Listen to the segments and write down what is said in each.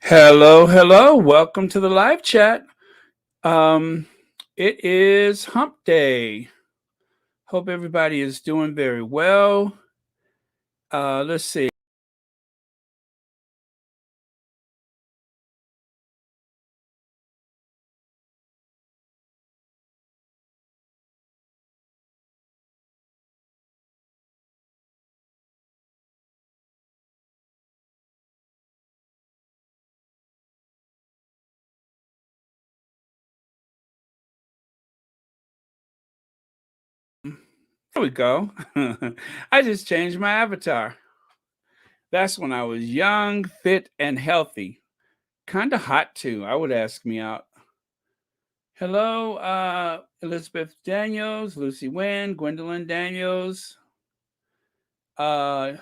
Hello, hello. Welcome to the live chat. Um, it is hump day. Hope everybody is doing very well. Let's see. There we go. I just changed my avatar. That's when I was young, fit, and healthy. Kind of hot too. I would ask me out. Hello, Elizabeth Daniels, Lucy Wynn, Gwendolyn Daniels, uh,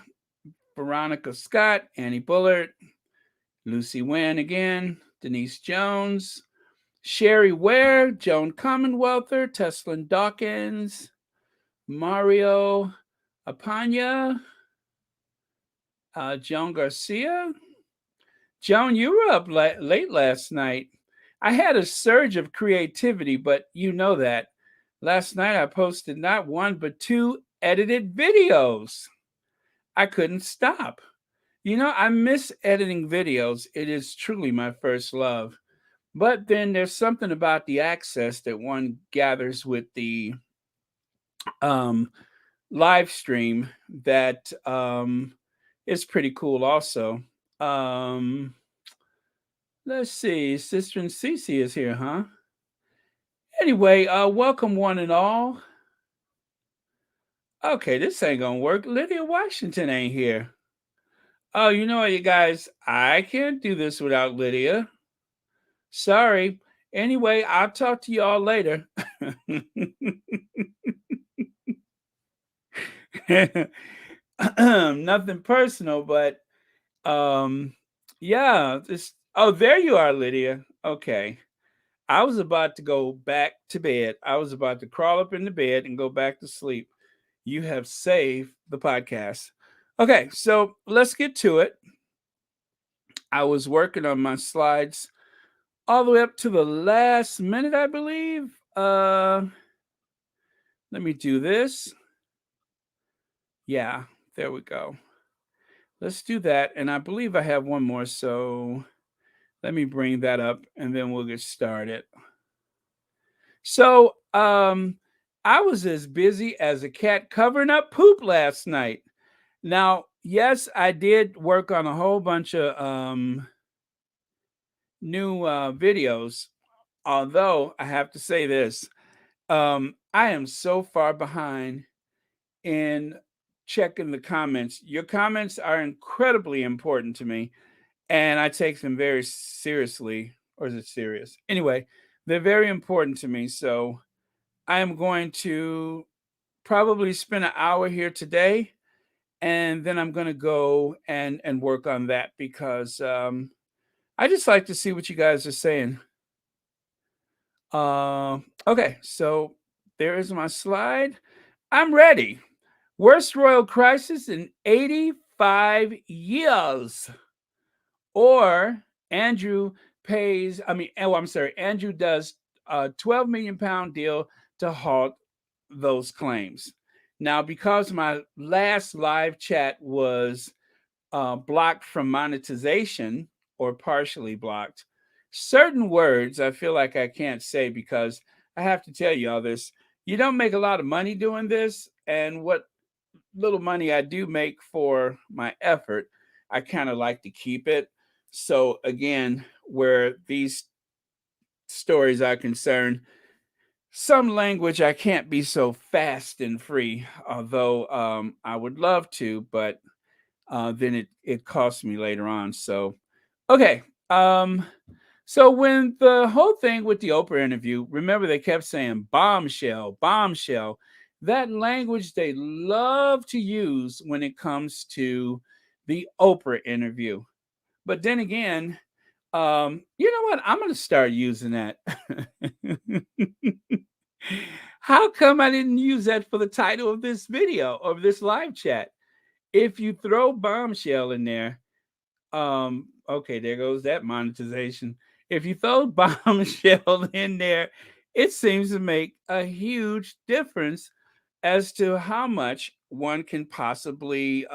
Veronica Scott, Annie Bullard, Lucy Wynn again, Denise Jones, Sherry Ware, Joan Commonwealther, Teslin Dawkins, Mario Apanya, Joan Garcia. Joan, you were up late last night. I had a surge of creativity, but you know that. Last night I posted not one, but two edited videos. I couldn't stop. I miss editing videos. It is truly my first love. But then there's something about the access that one gathers with the um, live stream that is pretty cool also. Um, let's see, Sister and Cece is here, huh? Anyway, welcome one and all. Okay, this ain't gonna work. Lydia Washington ain't here. Oh, you know what, you guys? I can't do this without Lydia. Sorry. Anyway, I'll talk to y'all later. Nothing personal, but yeah, this oh, there you are, Lydia. Okay. I was about to go back to bed. I was about to crawl up in the bed and go back to sleep. You have saved the podcast. Okay, so let's get to it. I was working on my slides all the way up to the last minute, I believe. Let me do this. Yeah, there we go. Let's do that. And I believe I have one more. So let me bring that up and then we'll get started. So, I was as busy as a cat covering up poop last night. Now, yes, I did work on a whole bunch of new videos. Although I have to say this, I am so far behind in checking the comments. Your comments are incredibly important to me, and I take them very seriously. Or is it serious? Anyway, they're very important to me. So I am going to probably spend an hour here today, and then I'm going to go and work on that because I just like to see what you guys are saying. Okay, so there is my slide. I'm ready. Worst royal crisis in 85 years. Or Andrew pays, I'm sorry, Andrew does a 12 million pound deal to halt those claims. Now, because my last live chat was blocked from monetization or partially blocked, certain words I feel like I can't say because I have to tell you all this. You don't make a lot of money doing this, and what little money I do make for my effort, I kind of like to keep it. So again, where these stories are concerned, some language I can't be so fast and free, although I would love to, but than it cost me later on. So, okay. So when the whole thing with the Oprah interview, remember they kept saying bombshell, bombshell. That language they love to use when it comes to the Oprah interview. But then again, you know what? I'm going to start using that. How come I didn't use that for the title of this video or this live chat? If you throw bombshell in there, okay, there goes that monetization. If you throw bombshell in there, it seems to make a huge difference as to how much one can possibly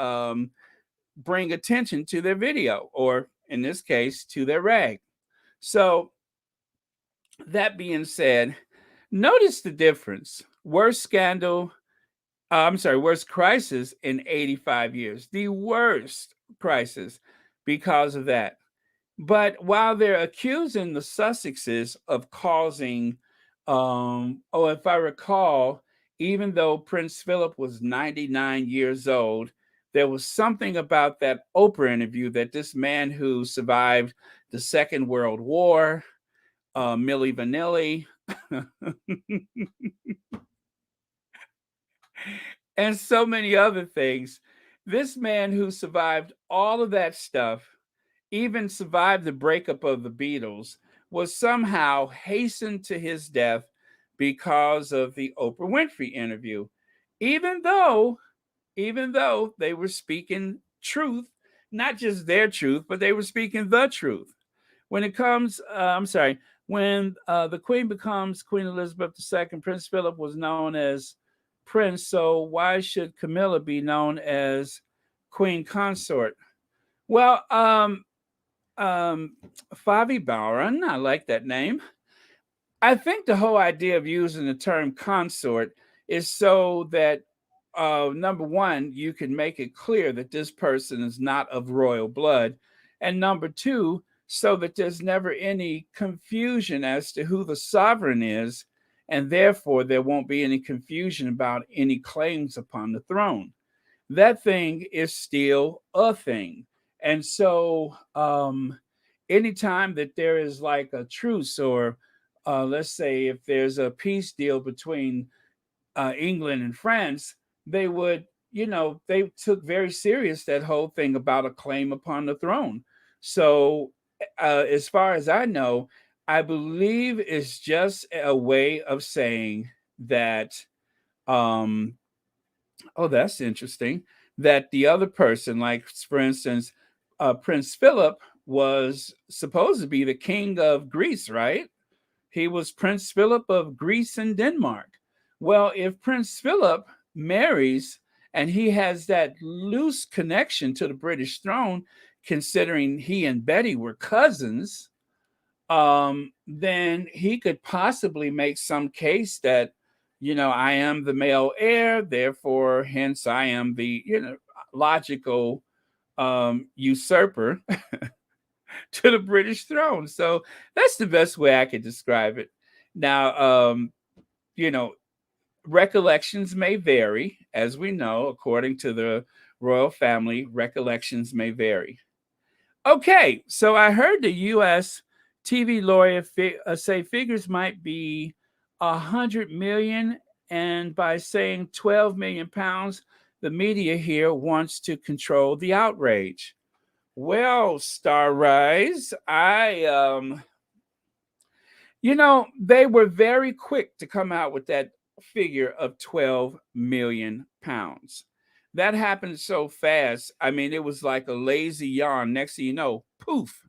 bring attention to their video, or in this case, to their rag. So, that being said, notice the difference. Worst scandal, worst crisis in 85 years. The worst crisis because of that. But while they're accusing the Sussexes of causing, if I recall, even though Prince Philip was 99 years old, there was something about that Oprah interview that this man who survived the Second World War, Milli Vanilli, and so many other things, this man who survived all of that stuff, even survived the breakup of the Beatles, was somehow hastened to his death because of the Oprah Winfrey interview. Even though, even though they were speaking truth, not just their truth, but they were speaking the truth. When it comes, when the Queen becomes Queen Elizabeth II, Prince Philip was known as Prince. So why should Camilla be known as Queen Consort? Well, um, Favi Bauran, I like that name. I think the whole idea of using the term consort is so that, number one, you can make it clear that this person is not of royal blood. And number two, so that there's never any confusion as to who the sovereign is. And therefore, there won't be any confusion about any claims upon the throne. That thing is still a thing. And so, anytime that there is like a truce, or let's say if there's a peace deal between England and France, they would, they took very serious that whole thing about a claim upon the throne. So, as far as I know, I believe it's just a way of saying that, um, oh, that's interesting, that the other person, like for instance, Prince Philip was supposed to be the king of Greece, right? He was Prince Philip of Greece and Denmark. Well, if Prince Philip marries and he has that loose connection to the British throne, considering he and Betty were cousins, then he could possibly make some case that, I am the male heir, therefore, hence I am the, logical usurper to the British throne. So that's the best way I could describe it. Now, you know, recollections may vary, as we know, according to the royal family, recollections may vary. Okay, so I heard the U.S. TV lawyer say figures might be 100 million, and by saying 12 million pounds, the media here wants to control the outrage. Well, Star Rise, they were very quick to come out with that figure of 12 million pounds. That happened so fast. I mean, it was like a lazy yawn. Next thing you know, poof,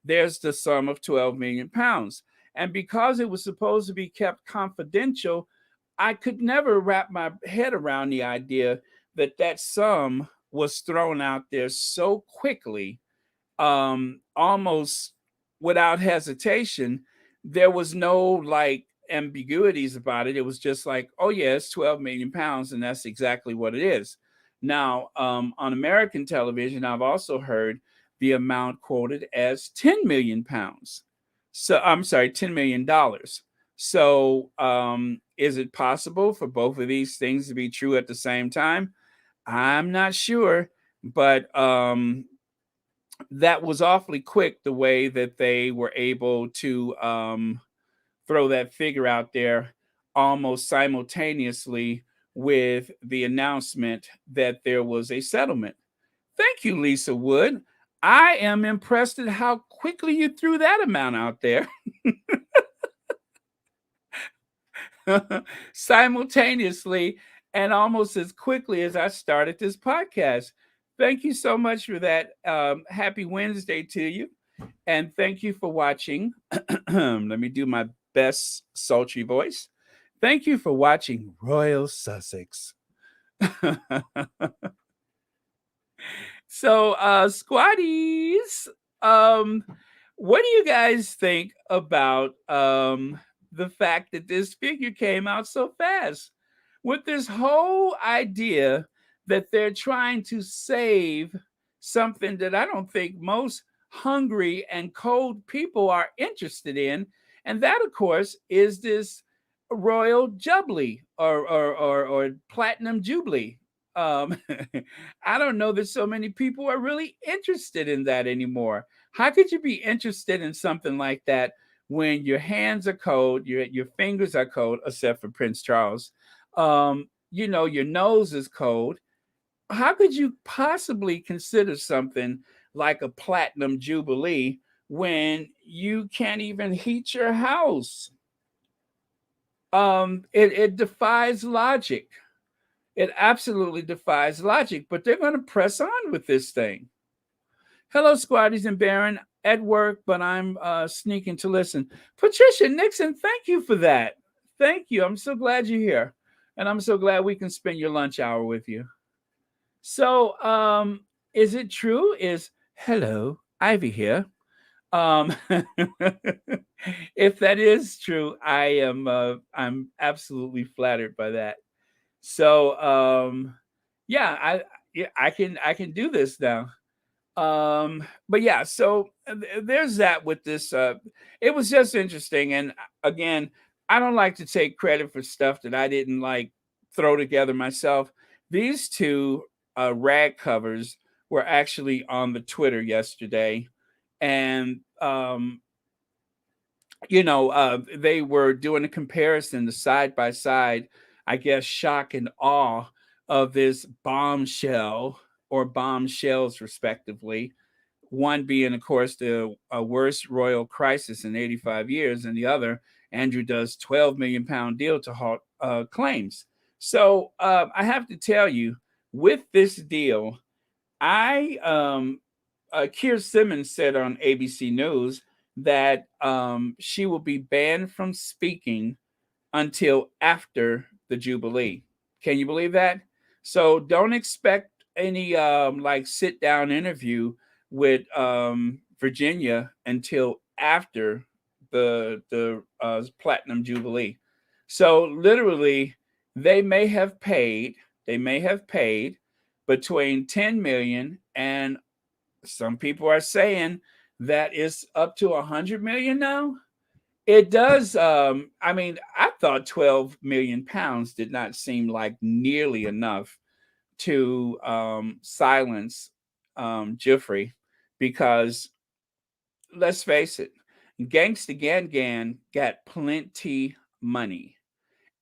there's the sum of 12 million pounds. And because it was supposed to be kept confidential, I could never wrap my head around the idea that that sum was thrown out there so quickly, almost without hesitation. There was no like ambiguities about it. It was just like, oh yeah, it's 12 million pounds, and that's exactly what it is. Now, on American television, I've also heard the amount quoted as 10 million pounds. So I'm sorry, $10 million. So, is it possible for both of these things to be true at the same time? I'm not sure. but that was awfully quick the way that they were able to throw that figure out there almost simultaneously with the announcement that there was a settlement. Thank you, Lisa Wood. I am impressed at how quickly you threw that amount out there simultaneously and almost as quickly as I started this podcast. Thank you so much for that. Happy Wednesday to you. And thank you for watching. Let me do my best sultry voice. Thank you for watching Royal Sussex. So, squatties, um, what do you guys think about the fact that this figure came out so fast? With this whole idea that they're trying to save something that I don't think most hungry and cold people are interested in, and that, of course, is this royal jubilee or platinum jubilee. Um, I don't know that so many people are really interested in that anymore. How could you be interested in something like that when your hands are cold, your fingers are cold, except for Prince Charles? Your nose is cold. How could you possibly consider something like a platinum jubilee when you can't even heat your house? It defies logic. It absolutely defies logic, but they're going to press on with this thing. Hello, Squatties and Baron. At work, but I'm sneaking to listen. Patricia Nixon, thank you for that. Thank you. I'm so glad you're here. And I'm so glad we can spend your lunch hour with you. So, is it true? Is hello, Ivy here? Um, if that is true, I'm absolutely flattered by that. So, yeah, I can do this now. But yeah, so there's that with this. It was just interesting, and again, I don't like to take credit for stuff that I didn't like throw together myself. These two rag covers were actually on the Twitter yesterday, and they were doing a comparison, the side by side, I guess, shock and awe of this bombshell or bombshells, respectively. One being, of course, the worst royal crisis in 85 years, and the other, Andrew does £12 million deal to halt claims. So I have to tell you, with this deal, Keir Simmons said on ABC News that she will be banned from speaking until after the Jubilee. Can you believe that? So don't expect any like sit down interview with Virginia until after the Platinum Jubilee. So literally, they may have paid they may have paid between 10 million and some people are saying that it's up to 100 million now. It does. I mean, I thought 12 million pounds did not seem like nearly enough to silence Jeffrey, because let's face it, Gangsta Gan Gan got plenty money.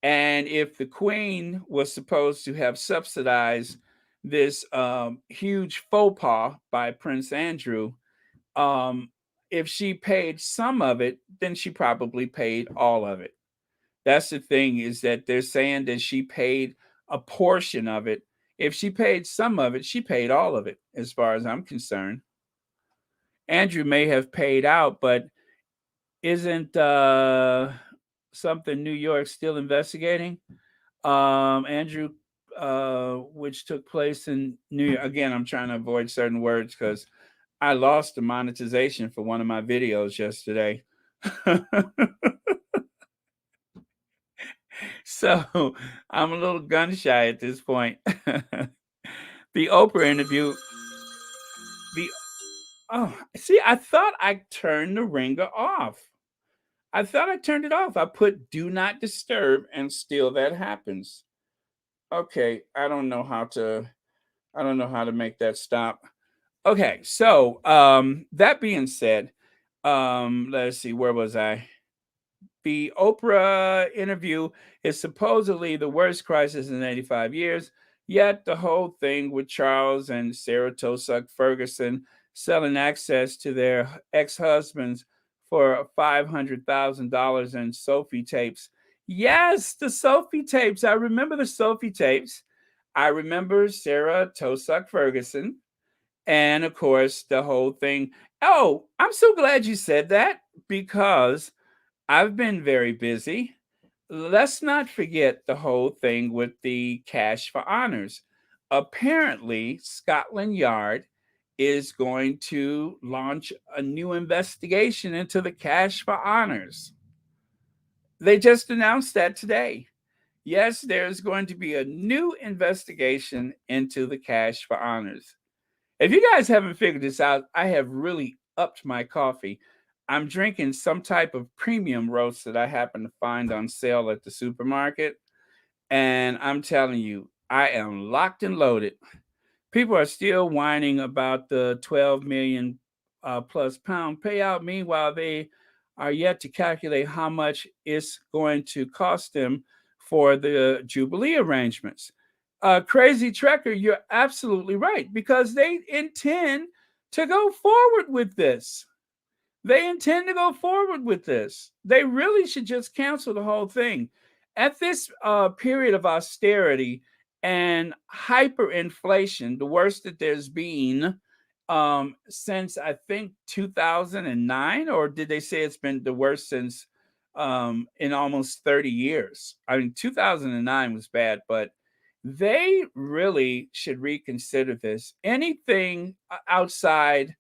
And if the Queen was supposed to have subsidized this huge faux pas by Prince Andrew, um, if she paid some of it, then she probably paid all of it. That's the thing, is that they're saying that she paid a portion of it. If she paid some of it, she paid all of it, as far as I'm concerned. Andrew may have paid out, but isn't something New York still investigating? Andrew, which took place in New York. Again, I'm trying to avoid certain words because I lost the monetization for one of my videos yesterday. So I'm a little gun shy at this point. The Oprah interview, the see, I thought I turned the ringer off. I thought I turned it off. I put do not disturb and still that happens. Okay, I don't know how to I don't know how to make that stop. Okay, so that being said, let's see, where was I? The Oprah interview is supposedly the worst crisis in 85 years, yet the whole thing with Charles and Sarah Tosuck Ferguson selling access to their ex husbands for $500,000 in Sophie tapes. Yes, the Sophie tapes. I remember the Sophie tapes. I remember Sarah Tosuck Ferguson. And of course, the whole thing. Oh, I'm so glad you said that because I've been very busy. Let's not forget the whole thing with the cash for honors. Apparently, Scotland Yard is going to launch a new investigation into the cash for honors. They just announced that today. Yes, there's going to be a new investigation into the cash for honors. If you guys haven't figured this out, I have really upped my coffee. I'm drinking some type of premium roast that I happen to find on sale at the supermarket. And I'm telling you, I am locked and loaded. People are still whining about the 12 million plus pound payout. Meanwhile, they are yet to calculate how much it's going to cost them for the Jubilee arrangements. Crazy Trekker, you're absolutely right because they intend to go forward with this. They intend to go forward with this. They really should just cancel the whole thing. At this period of austerity and hyperinflation, the worst that there's been since I think 2009, or did they say it's been the worst since in almost 30 years? I mean, 2009 was bad, but they really should reconsider this. Anything outside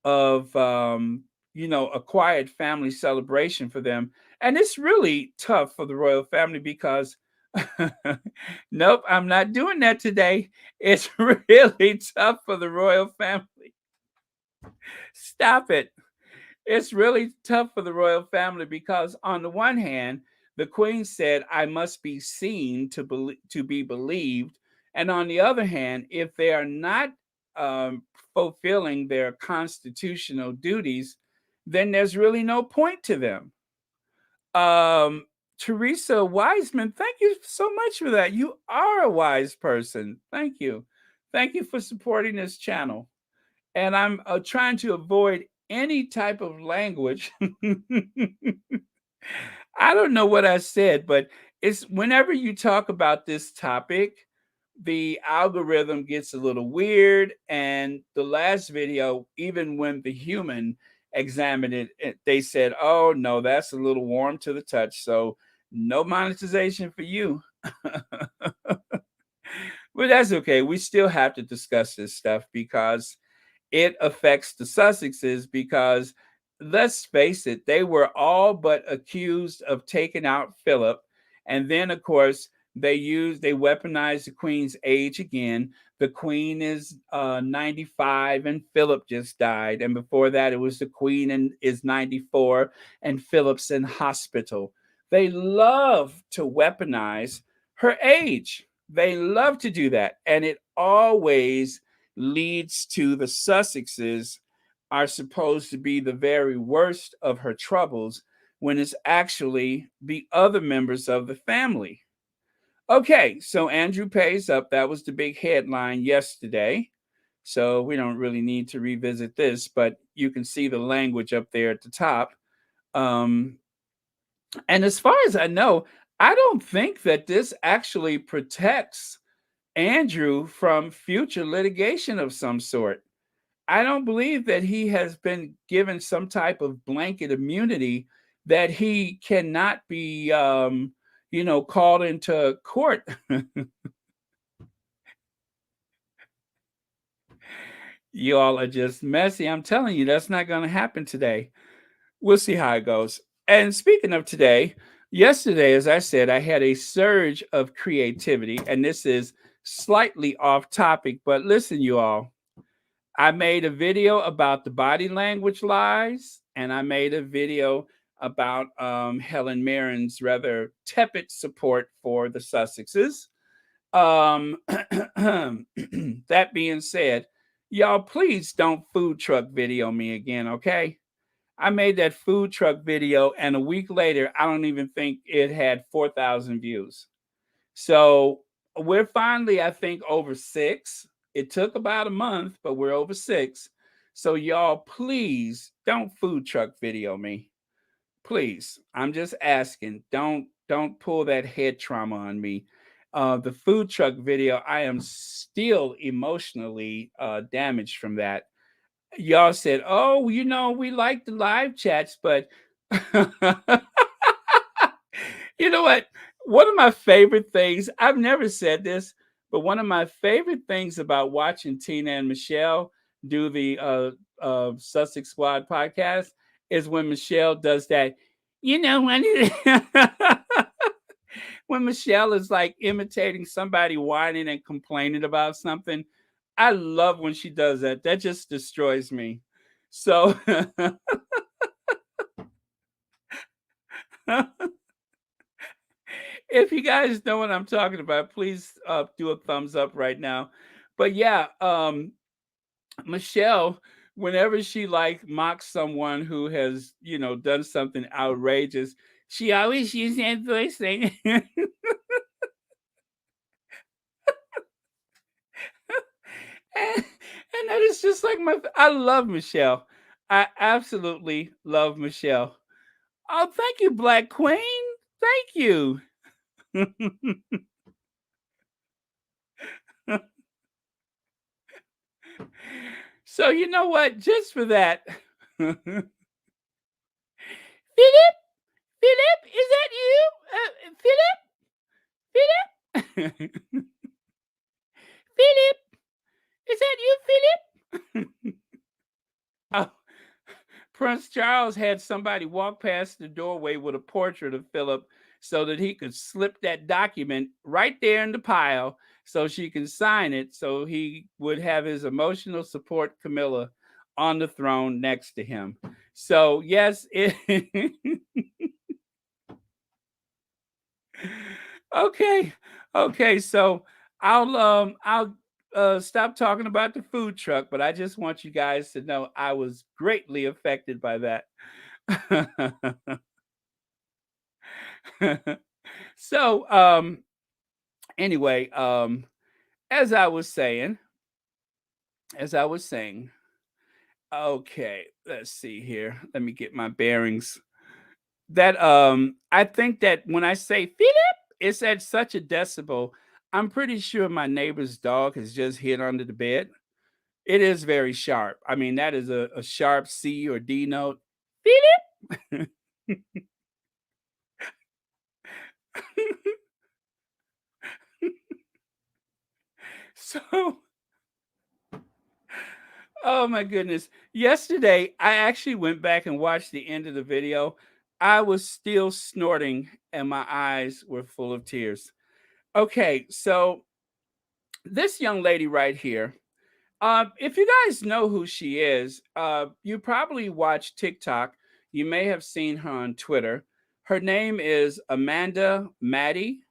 of a quiet family celebration for them. And it's really tough for the royal family because nope, I'm not doing that today. It's really tough for the royal family. Stop it. It's really tough for the royal family because on the one hand, the queen said, I must be seen to be believed. And on the other hand, if they are not um, fulfilling their constitutional duties, then there's really no point to them. Um, Teresa Wiseman, thank you so much for that. You are a wise person. Thank you. Thank you for supporting this channel. And I'm trying to avoid any type of language. I don't know what I said, but it's whenever you talk about this topic, the algorithm gets a little weird. And the last video, even when the human examined it, they said, oh, no, that's a little warm to the touch. So no monetization for you. But that's okay. We still have to discuss this stuff because it affects the Sussexes because let's face it, they were all but accused of taking out Philip. And then, of course, they weaponized the Queen's age again. The Queen is 95 and Philip just died. And before that, it was the Queen and is 94 and Philip's in hospital. They love to weaponize her age. They love to do that. And it always leads to the Sussexes are supposed to be the very worst of her troubles when it's actually the other members of the family. Okay, so Andrew pays up. That was the big headline yesterday. So we don't really need to revisit this, but you can see the language up there at the top. And as far as I know, I don't think that this actually protects Andrew from future litigation of some sort. I don't believe that he has been given some type of blanket immunity that he cannot be, called into court. You all are just messy. I'm telling you, that's not going to happen today. We'll see how it goes. And speaking of today, yesterday, as I said, I had a surge of creativity, and this is slightly off topic, but listen, you all. I made a video about the body language lies, and I made a video about Helen Mirren's rather tepid support for the Sussexes. Um, that being said, y'all please don't food truck video me again, okay? I made that food truck video, and a week later, I don't even think it had 4,000 views. So we're finally, I think, over six. It took about a month, but we're over six. So y'all, please don't food truck video me. Please, I'm just asking. Don't pull that head trauma on me. The food truck video, I am still emotionally damaged from that. Y'all said, "Oh, we like the live chats, but you know what? One of my favorite things, I've never said this, but one of my favorite things about watching Tina and Michelle do the Sussex Squad podcast is when Michelle does that. When when Michelle is like imitating somebody whining and complaining about something. I love when she does that. That just destroys me. So if you guys know what I'm talking about, please do a thumbs up right now. But yeah, Michelle, whenever she like mocks someone who has, done something outrageous, she always uses that voice thing. and and that is just like I love Michelle. I absolutely love Michelle. Oh, thank you, Black Queen. Thank you. So you know what? Just for that, Philip, Philip, is that you? Philip, Philip, Philip, is that you, Philip? Oh, Prince Charles had somebody walk past the doorway with a portrait of Philip so that he could slip that document right there in the pile so she can sign it so he would have his emotional support Camilla on the throne next to him. So yes, okay. Okay, so I'll stop talking about the food truck, but I just want you guys to know I was greatly affected by that. so anyway, as I was saying, as I was saying, okay, let's see here. Let me get my bearings. That I think that when I say Philip, it's at such a decibel. I'm pretty sure my neighbor's dog has just hid under the bed. It is very sharp. I mean, that is a sharp C or D note. Philip. so oh my goodness. Yesterday, I actually went back and watched the end of the video. I was still snorting and my eyes were full of tears. Okay, so this young lady right here, if you guys know who she is, you probably watch TikTok. You may have seen her on Twitter. Her name is Amanda Maddie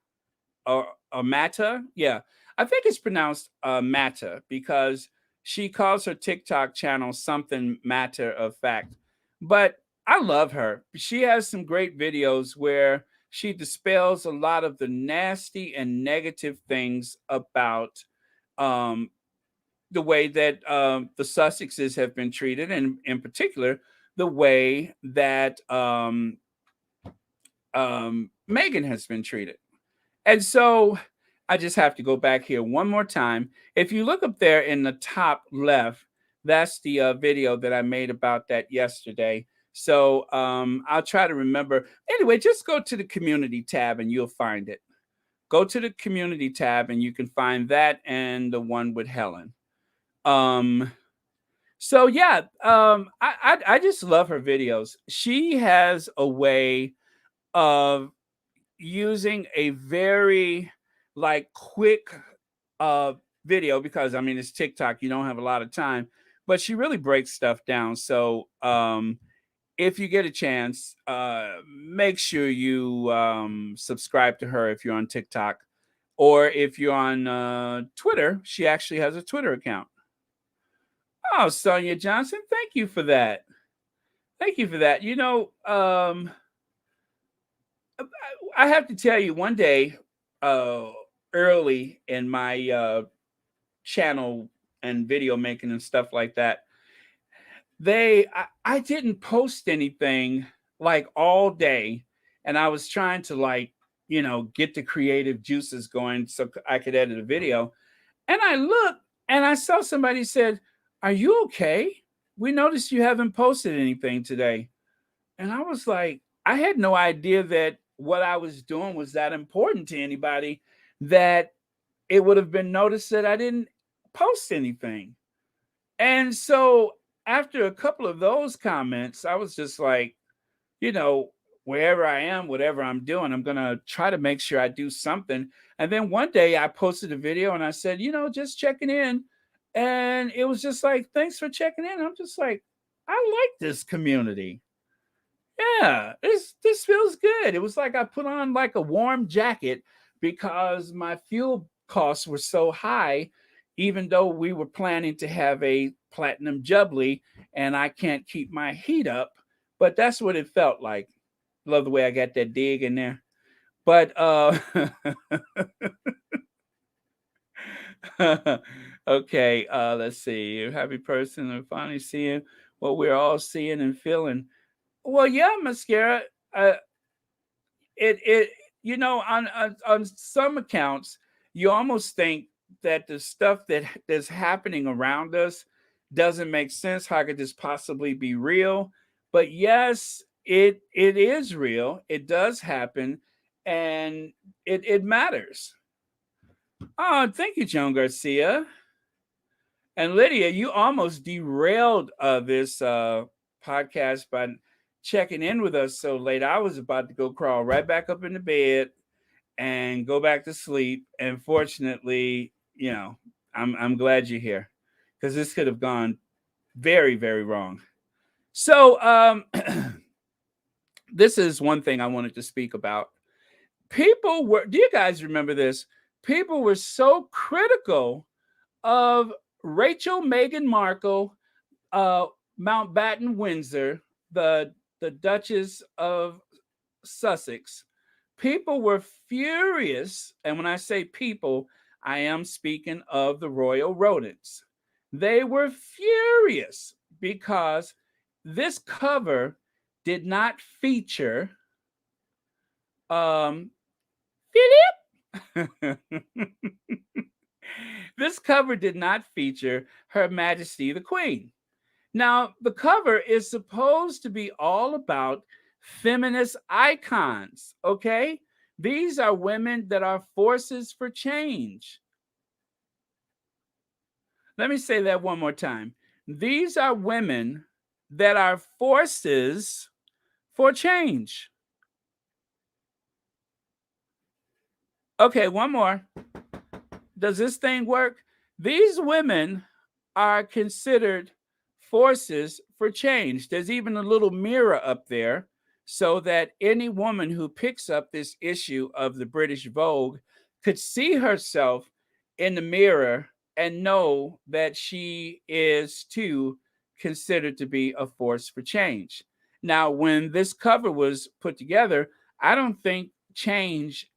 or Mata. Yeah, I think it's pronounced Mata because she calls her TikTok channel something matter of fact. But I love her. She has some great videos where she dispels a lot of the nasty and negative things about um, the way that the Sussexes have been treated, and in particular, the way that Meghan has been treated. And so I just have to go back here one more time. If you look up there in the top left, that's the video that I made about that yesterday. So I'll try to remember. Anyway, just go to the community tab and you'll find it. Go to the community tab and you can find that and the one with Helen. Um, so yeah, I just love her videos. She has a way of using a very like quick video because I mean it's TikTok, you don't have a lot of time, but she really breaks stuff down. So if you get a chance, make sure you subscribe to her if you're on TikTok. Or if you're on Twitter, she actually has a Twitter account. Oh, Sonia Johnson, thank you for that. Thank you for that. I have to tell you, one day, uh, early in my channel and video making and stuff like that, I didn't post anything like all day, and I was trying to get the creative juices going so I could edit a video. And I looked and I saw somebody said, "Are you okay? We noticed you haven't posted anything today." And I was like, I had no idea that what I was doing was that important to anybody, that it would have been noticed that I didn't post anything. And so after a couple of those comments, I was just like, you know, wherever I am, whatever I'm doing, I'm going to try to make sure I do something. And then one day I posted a video and I said, just checking in. And it was just like, thanks for checking in. I'm just like, I like this community. Yeah, this feels good. It was like I put on like a warm jacket because my fuel costs were so high, even though we were planning to have a platinum jubilee and I can't keep my heat up. But that's what it felt like. Love the way I got that dig in there. But okay, let's see. Happy person and finally seeing what we're all seeing and feeling. Well, yeah, mascara. Uh, it on some accounts you almost think that the stuff that's happening around us doesn't make sense. How could this possibly be real? But yes, it is real. It does happen, and it matters. Oh, thank you, Joan Garcia. And Lydia, you almost derailed this podcast by checking in with us so late. I was about to go crawl right back up into bed and go back to sleep. And fortunately, I'm glad you're here, because this could have gone very, very wrong. So this is one thing I wanted to speak about. Do you guys remember this? People were so critical of Rachel Meghan Markle, uh, Mountbatten-Windsor, the Duchess of Sussex. People were furious, and when I say people, I am speaking of the royal rodents. They were furious because this cover did not feature Philip. This cover did not feature Her Majesty the Queen. Now, the cover is supposed to be all about feminist icons, okay? These are women that are forces for change. Let me say that one more time. These are women that are forces for change. Okay, one more. Does this thing work? These women are considered forces for change. There's even a little mirror up there so that any woman who picks up this issue of the British Vogue could see herself in the mirror and know that she is too considered to be a force for change. Now, when this cover was put together, I don't think change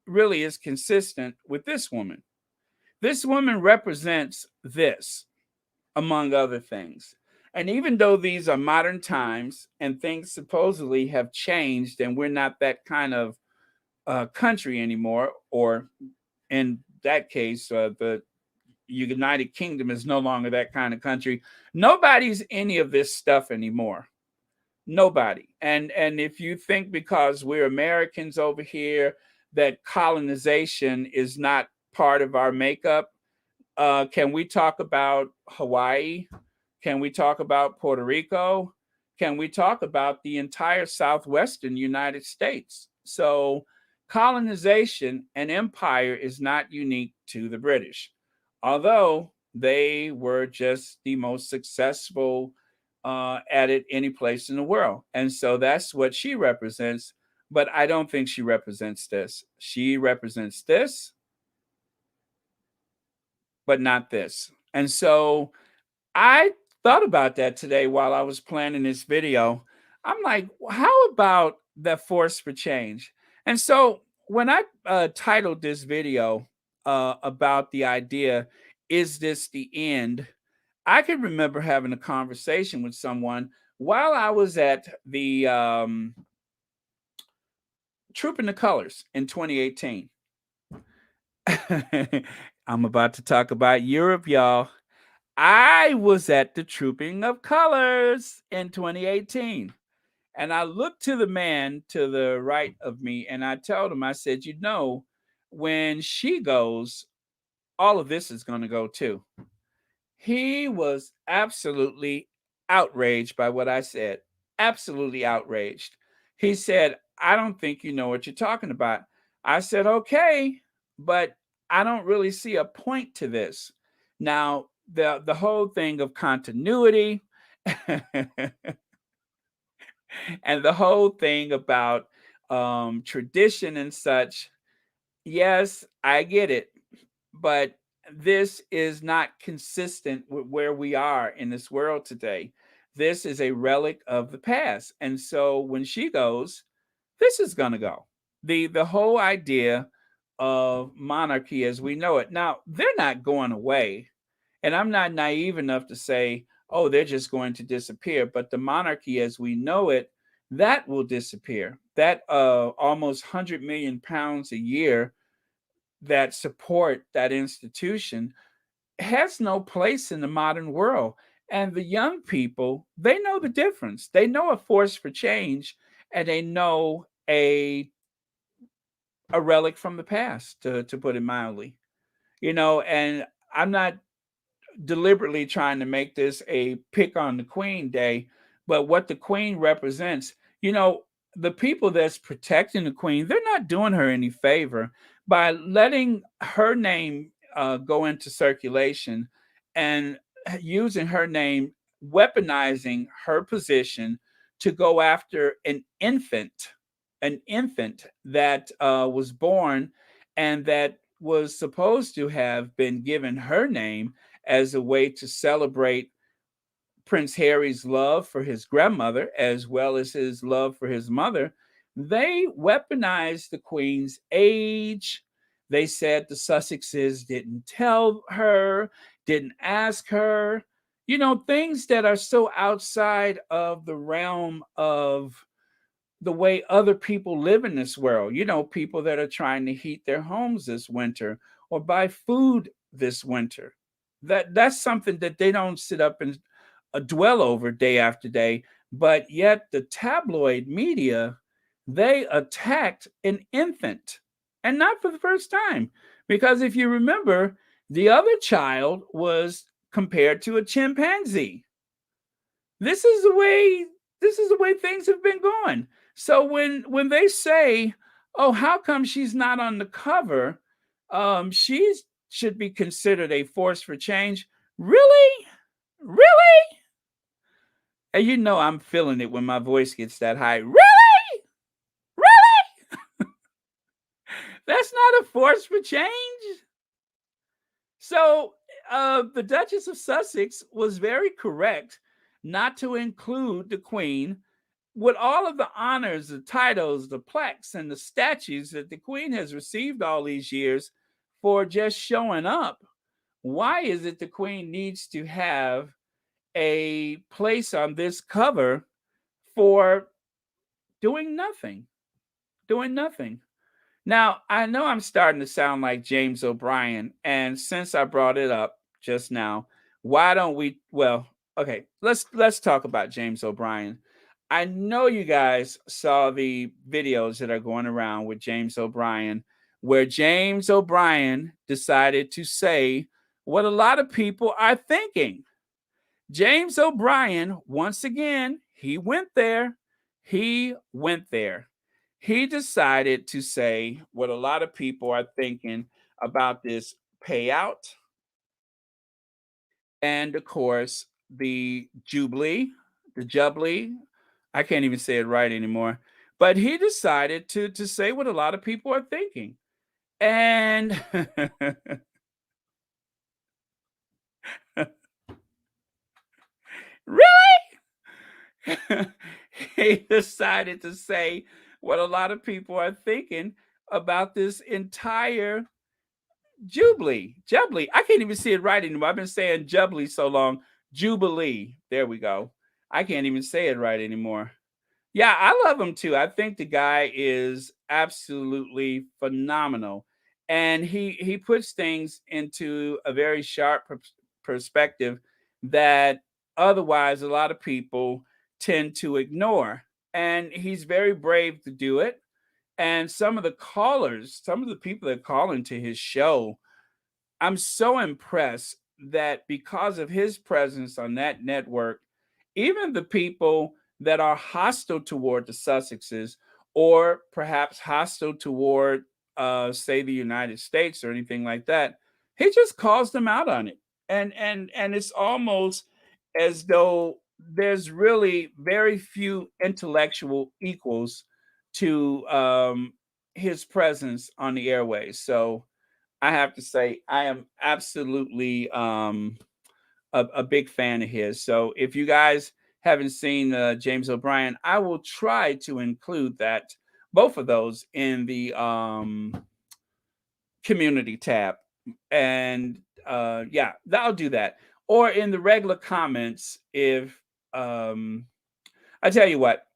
really is consistent with this woman. This woman represents this, among other things. And even though these are modern times and things supposedly have changed and we're not that kind of country anymore, or in that case, the United Kingdom is no longer that kind of country. Nobody's any of this stuff anymore. Nobody. And if you think because we're Americans over here that colonization is not part of our makeup, can we talk about Hawaii? Can we talk about Puerto Rico? Can we talk about the entire southwestern United States? So, colonization and empire is not unique to the British, although they were just the most successful at it any place in the world. And so that's what she represents. But I don't think she represents this. She represents this. but not this. And so I thought about that today while I was planning this video. I'm like, how about that force for change? And so when I titled this video about the idea, is this the end? I can remember having a conversation with someone while I was at the Troop in the Colors in 2018. I'm about to talk about Europe, y'all. I was at the Trooping of Colors in 2018. And I looked to the man to the right of me and I told him, I said, when she goes, all of this is going to go too. He was absolutely outraged by what I said. Absolutely outraged. He said, I don't think you know what you're talking about. I said, okay, but I don't really see a point to this. Now, the whole thing of continuity and the whole thing about tradition and such, yes, I get it, but this is not consistent with where we are in this world today. This is a relic of the past. And so when she goes, this is going to go. The whole idea of monarchy as we know it. Now, they're not going away. And I'm not naive enough to say, oh, they're just going to disappear. But the monarchy as we know it, that will disappear. That almost 100 million pounds a year that support that institution has no place in the modern world. And the young people, they know the difference. They know a force for change and they know a relic from the past, to put it mildly. And I'm not deliberately trying to make this a pick on the Queen Day, but what the Queen represents, the people that's protecting the Queen, they're not doing her any favor by letting her name go into circulation and using her name, weaponizing her position to go after an infant that was born and that was supposed to have been given her name as a way to celebrate Prince Harry's love for his grandmother as well as his love for his mother. They weaponized the Queen's age. They said the Sussexes didn't tell her, didn't ask her, things that are so outside of the realm of the way other people live in this world. People that are trying to heat their homes this winter or buy food this winter. That's something that they don't sit up and dwell over day after day. But yet the tabloid media, they attacked an infant, and not for the first time. Because if you remember, the other child was compared to a chimpanzee. This is the way things have been going. So when they say, "Oh, how come she's not on the cover? She should be considered a force for change." Really? Really? And I'm feeling it when my voice gets that high. Really? Really? That's not a force for change. So the Duchess of Sussex was very correct not to include the Queen with all of the honors, the titles, the plaques, and the statues that the Queen has received all these years for just showing up. Why is it the Queen needs to have a place on this cover for doing nothing? Doing nothing. Now, I know I'm starting to sound like James O'Brien, and since I brought it up just now, why don't we okay, let's talk about James O'Brien. I know you guys saw the videos that are going around with James O'Brien where James O'Brien decided to say what a lot of people are thinking. James O'Brien, once again, he went there. He went there. He decided to say what a lot of people are thinking about this payout. And of course, the jubilee. I can't even say it right anymore. But he decided to say what a lot of people are thinking. And Really? He decided to say what a lot of people are thinking about this entire Jubilee. I can't even see it right anymore. I've been saying Jubilee so long. Jubilee. There we go. I can't even say it right anymore. Yeah, I love him too. I think the guy is absolutely phenomenal, and he puts things into a very sharp perspective that otherwise a lot of people tend to ignore. And he's very brave to do it. And some of the callers, some of the people that call into his show, I'm so impressed that because of his presence on that network, even the people that are hostile toward the Sussexes or perhaps hostile toward, say, the United States or anything like that, he just calls them out on it. And it's almost as though there's really very few intellectual equals to his presence on the airways. So I have to say, I am absolutely a big fan of his. So if you guys haven't seen James O'Brien, I will try to include that both of those in the community tab, and yeah, I'll do that, or in the regular comments if I tell you what,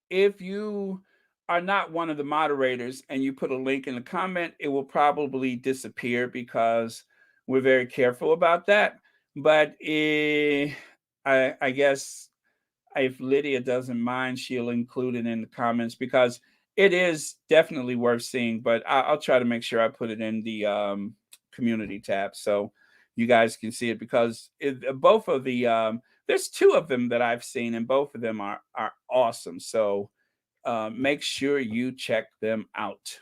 if you are not one of the moderators and you put a link in the comment, it will probably disappear because we're very careful about that. But I guess if Lydia doesn't mind, she'll include it in the comments because it is definitely worth seeing. But I'll try to make sure I put it in the community tab so you guys can see it because both of the there's two of them that I've seen and both of them are awesome. So make sure you check them out.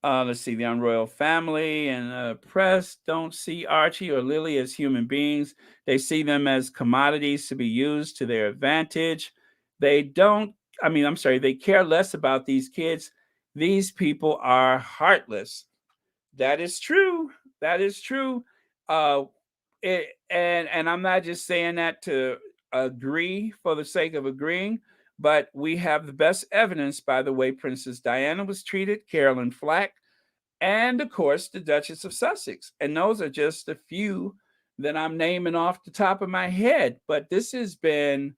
Let's see. The Unroyal family and press don't see Archie or Lily as human beings. They see them as commodities to be used to their advantage. They don't, I'm sorry, they care less about these kids. These people are heartless. That is true. That is true. Uh, and I'm not just saying that to agree for the sake of agreeing, but we have the best evidence by the way Princess Diana was treated, Carolyn Flack, and of course the Duchess of Sussex. And those are just a few that I'm naming off the top of my head. But this has been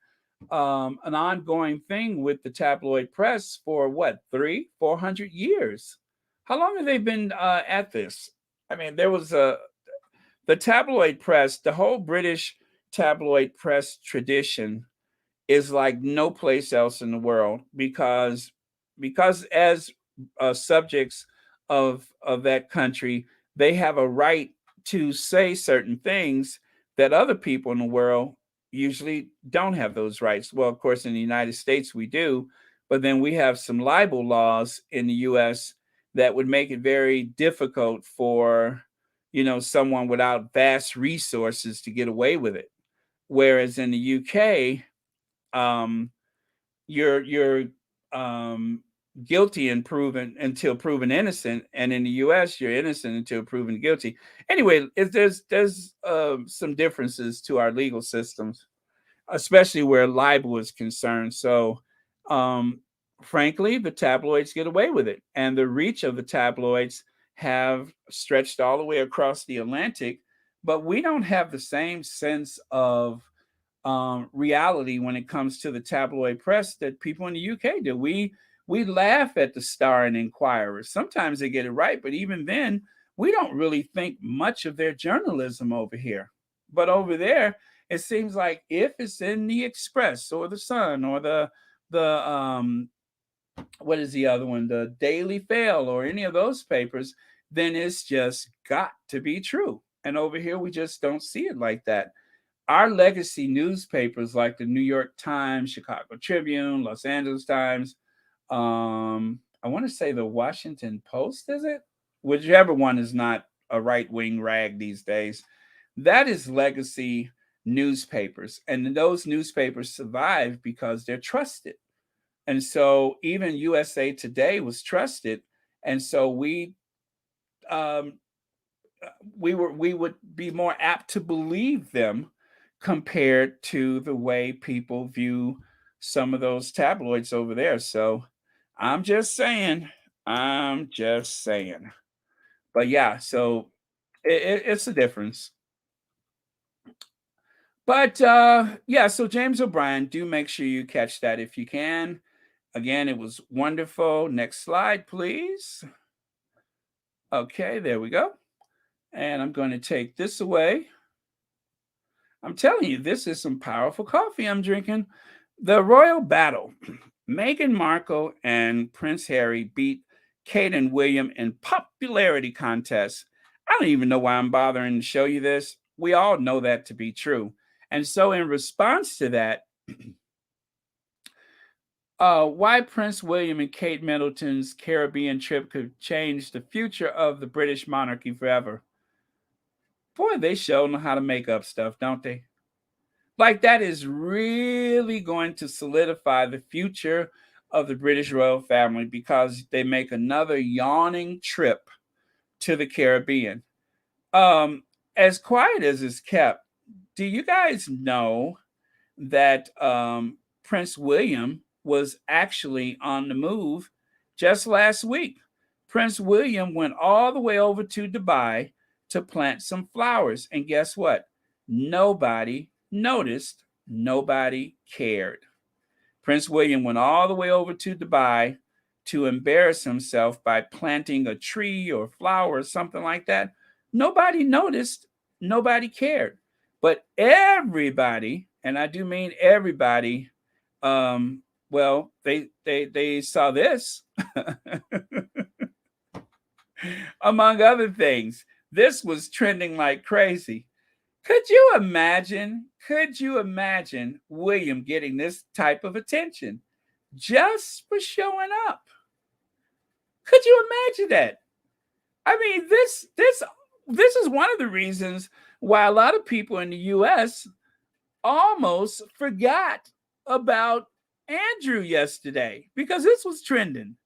an ongoing thing with the tabloid press for what, 400 years? How long have they been at this? There was the tabloid press, the whole British tabloid press tradition is like no place else in the world because as subjects of that country, they have a right to say certain things that other people in the world usually don't have those rights. Well, of course, in the United States we do, but then we have some libel laws in the U.S. that would make it very difficult for someone without vast resources to get away with it. Whereas in the UK, um, you're guilty and proven until proven innocent, and in the U.S. you're innocent until proven guilty. Anyway, there's some differences to our legal systems, especially where libel is concerned. So, um, frankly, the tabloids get away with it, and the reach of the tabloids have stretched all the way across the Atlantic. But we don't have the same sense of reality when it comes to the tabloid press that people in the UK do. We laugh at the Star and Inquirer. Sometimes they get it right, but even then, we don't really think much of their journalism over here. But over there, it seems like if it's in the Express or the Sun or the what is the other one, the Daily Fail or any of those papers, then it's just got to be true. And over here, we just don't see it like that. Our legacy newspapers like the New York Times, Chicago Tribune, Los Angeles Times, I want to say the Washington Post, is it? Whichever one is not a right wing rag these days. That is legacy newspapers. And those newspapers survive because they're trusted. And so even USA Today was trusted. And so um, we would be more apt to believe them compared to the way people view some of those tabloids over there. So I'm just saying, I'm just saying. But yeah, so it's a difference. But yeah, so James O'Brien, do make sure you catch that if you can. Again, it was wonderful. Next slide, please. Okay, there we go. And I'm going to take this away. I'm telling you, this is some powerful coffee I'm drinking. The royal battle. Meghan Markle and Prince Harry beat Kate and William in popularity contests. I don't even know why I'm bothering to show you this. We all know that to be true. And so, in response to that, why Prince William and Kate Middleton's Caribbean trip could change the future of the British monarchy forever. Boy, they sure know how to make up stuff, don't they? Like, that is really going to solidify the future of the British royal family because they make another yawning trip to the Caribbean. As quiet as it's kept, do you guys know that Prince William was actually on the move just last week? Prince William went all the way over to Dubai to plant some flowers. And guess what? Nobody noticed, nobody cared. Prince William went all the way over to Dubai to embarrass himself by planting a tree or flower or something like that. Nobody noticed, nobody cared. But everybody, and I do mean everybody, well, they saw this. Among other things, this was trending like crazy. Could you imagine? Could you imagine William getting this type of attention just for showing up? Could you imagine that? I mean, this is one of the reasons why a lot of people in the U.S. almost forgot about Andrew yesterday because this was trending.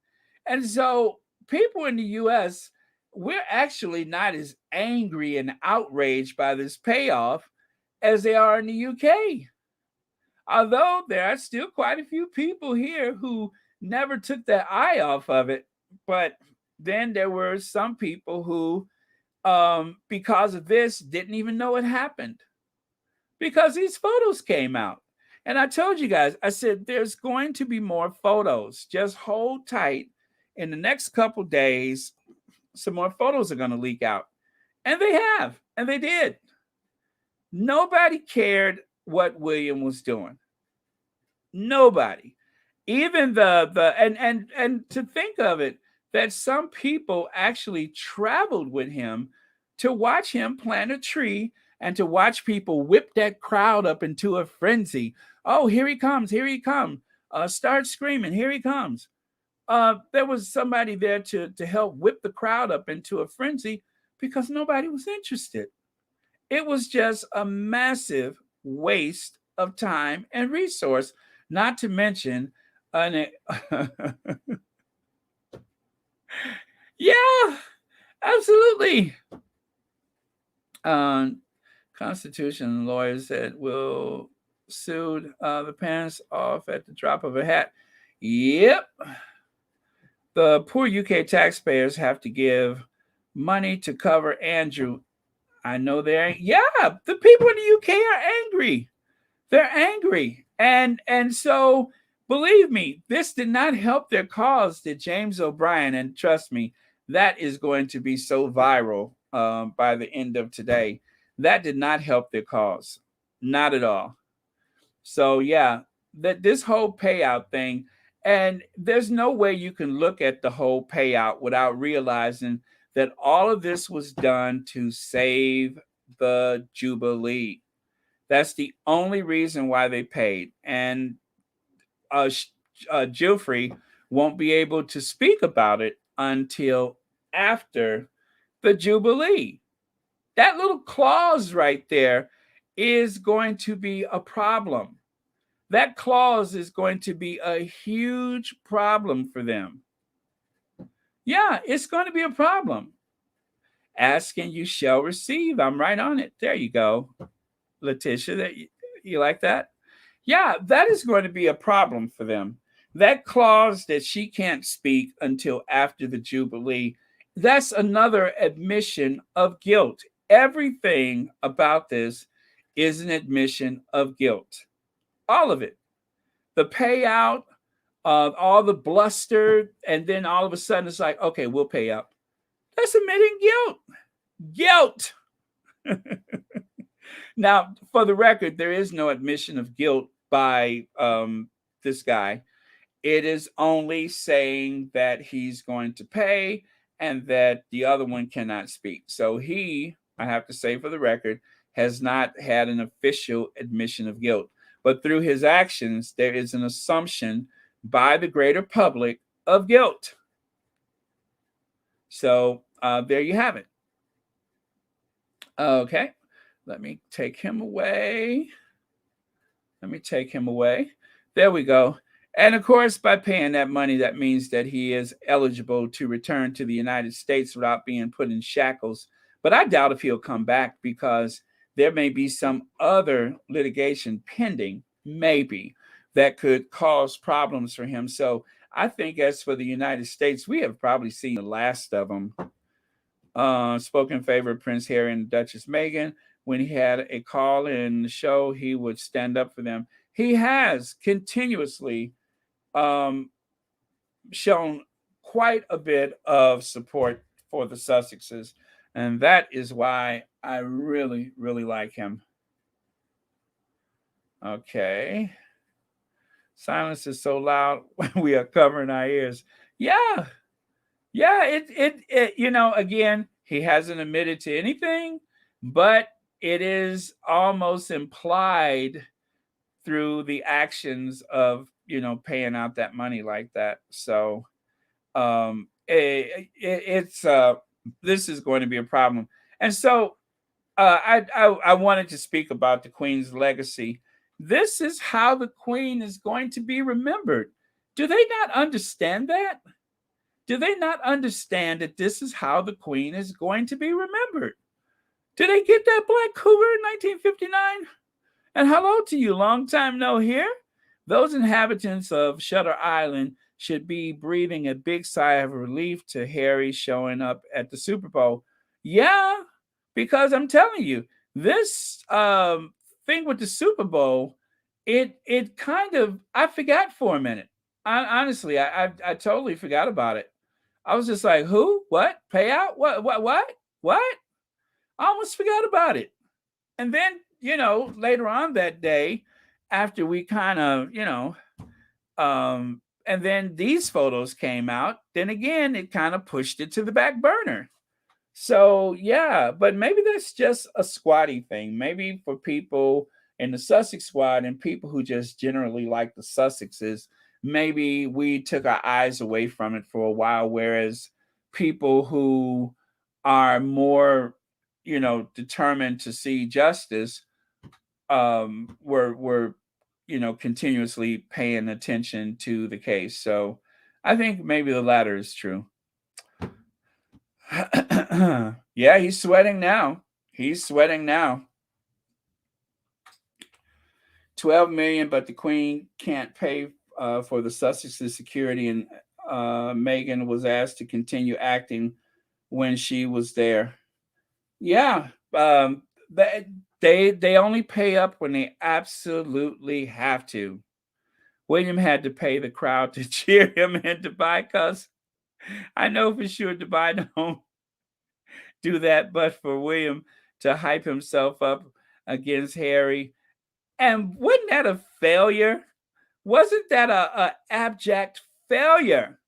And so people in the US, we're actually not as angry and outraged by this payoff as they are in the UK. Although there are still quite a few people here who never took their eye off of it. But then there were some people who, because of this, didn't even know it happened because these photos came out. And I told you guys, I said, there's going to be more photos. Just hold tight. In the next couple days, some more photos are going to leak out. And they have, and they did. Nobody cared what William was doing. Nobody. Even and to think of it, that some people actually traveled with him to watch him plant a tree and to watch people whip that crowd up into a frenzy. Oh, here he comes, here he comes. Start screaming, here he comes. There was somebody there to help whip the crowd up into a frenzy because nobody was interested. It was just a massive waste of time and resource, not to mention an yeah, absolutely. Constitution lawyers said will sue the parents off at the drop of a hat. Yep. The poor UK taxpayers have to give money to cover Andrew. I know they're yeah, the people in the UK are angry. They're angry. And so believe me, this did not help their cause to James O'Brien. And trust me, that is going to be so viral by the end of today. That did not help their cause. Not at all. So yeah, that this whole payout thing, and there's no way you can look at the whole payout without realizing that all of this was done to save the Jubilee. That's the only reason why they paid. And Geoffrey won't be able to speak about it until after the Jubilee. That little clause right there is going to be a problem. That clause is going to be a huge problem for them. Yeah, it's going to be a problem. Ask and you shall receive. I'm right on it. There you go. Letitia, that you like that? Yeah, that is going to be a problem for them. That clause that she can't speak until after the Jubilee, that's another admission of guilt. Everything about this is an admission of guilt. All of it. The payout, all the bluster, and then all of a sudden it's like, okay, we'll pay up. That's admitting guilt. Guilt. Now, for the record, there is no admission of guilt by this guy. It is only saying that he's going to pay and that the other one cannot speak. So he, I have to say for the record, has not had an official admission of guilt. But through his actions, there is an assumption by the greater public of guilt. So there you have it. Okay, let me take him away. There we go. And of course, by paying that money, that means that he is eligible to return to the United States without being put in shackles. But I doubt if he'll come back because there may be some other litigation pending, maybe, that could cause problems for him. So I think as for the United States, we have probably seen the last of them. Spoke in favor of Prince Harry and Duchess Meghan. When he had a call in the show, he would stand up for them. He has continuously shown quite a bit of support for the Sussexes, and that is why I really, really like him. Okay. Silence is so loud when we are covering our ears. Yeah. Yeah, it again, he hasn't admitted to anything, but it is almost implied through the actions of paying out that money like that. So it's this is going to be a problem. And so I wanted to speak about the Queen's legacy. This is how the Queen is going to be remembered. Do they not understand that? Do they not understand that this is how the Queen is going to be remembered? Did they get that Black Cougar in 1959? And hello to you, long time no here. Those inhabitants of Shutter Island should be breathing a big sigh of relief to Harry showing up at the Super Bowl. Yeah, because I'm telling you, this thing with the Super Bowl, it kind of, I forgot for a minute. Honestly, I totally forgot about it. I was just like, who? What? Payout? What? I almost forgot about it. And then, later on that day, after we kind of, and then these photos came out, then again, it kind of pushed it to the back burner. So, yeah, but maybe that's just a squatty thing. Maybe for people in the Sussex squad and people who just generally like the Sussexes, maybe we took our eyes away from it for a while, whereas people who are more, determined to see justice were continuously paying attention to the case. So I think maybe the latter is true. Yeah, he's sweating now. 12 million, but the Queen can't pay for the Sussex's security, and Meghan was asked to continue acting when she was there. Yeah, they only pay up when they absolutely have to. William had to pay the crowd to cheer him in Dubai, because I know for sure Dubai don't do that, but for William to hype himself up against Harry. And wasn't that a failure? Wasn't that a abject failure?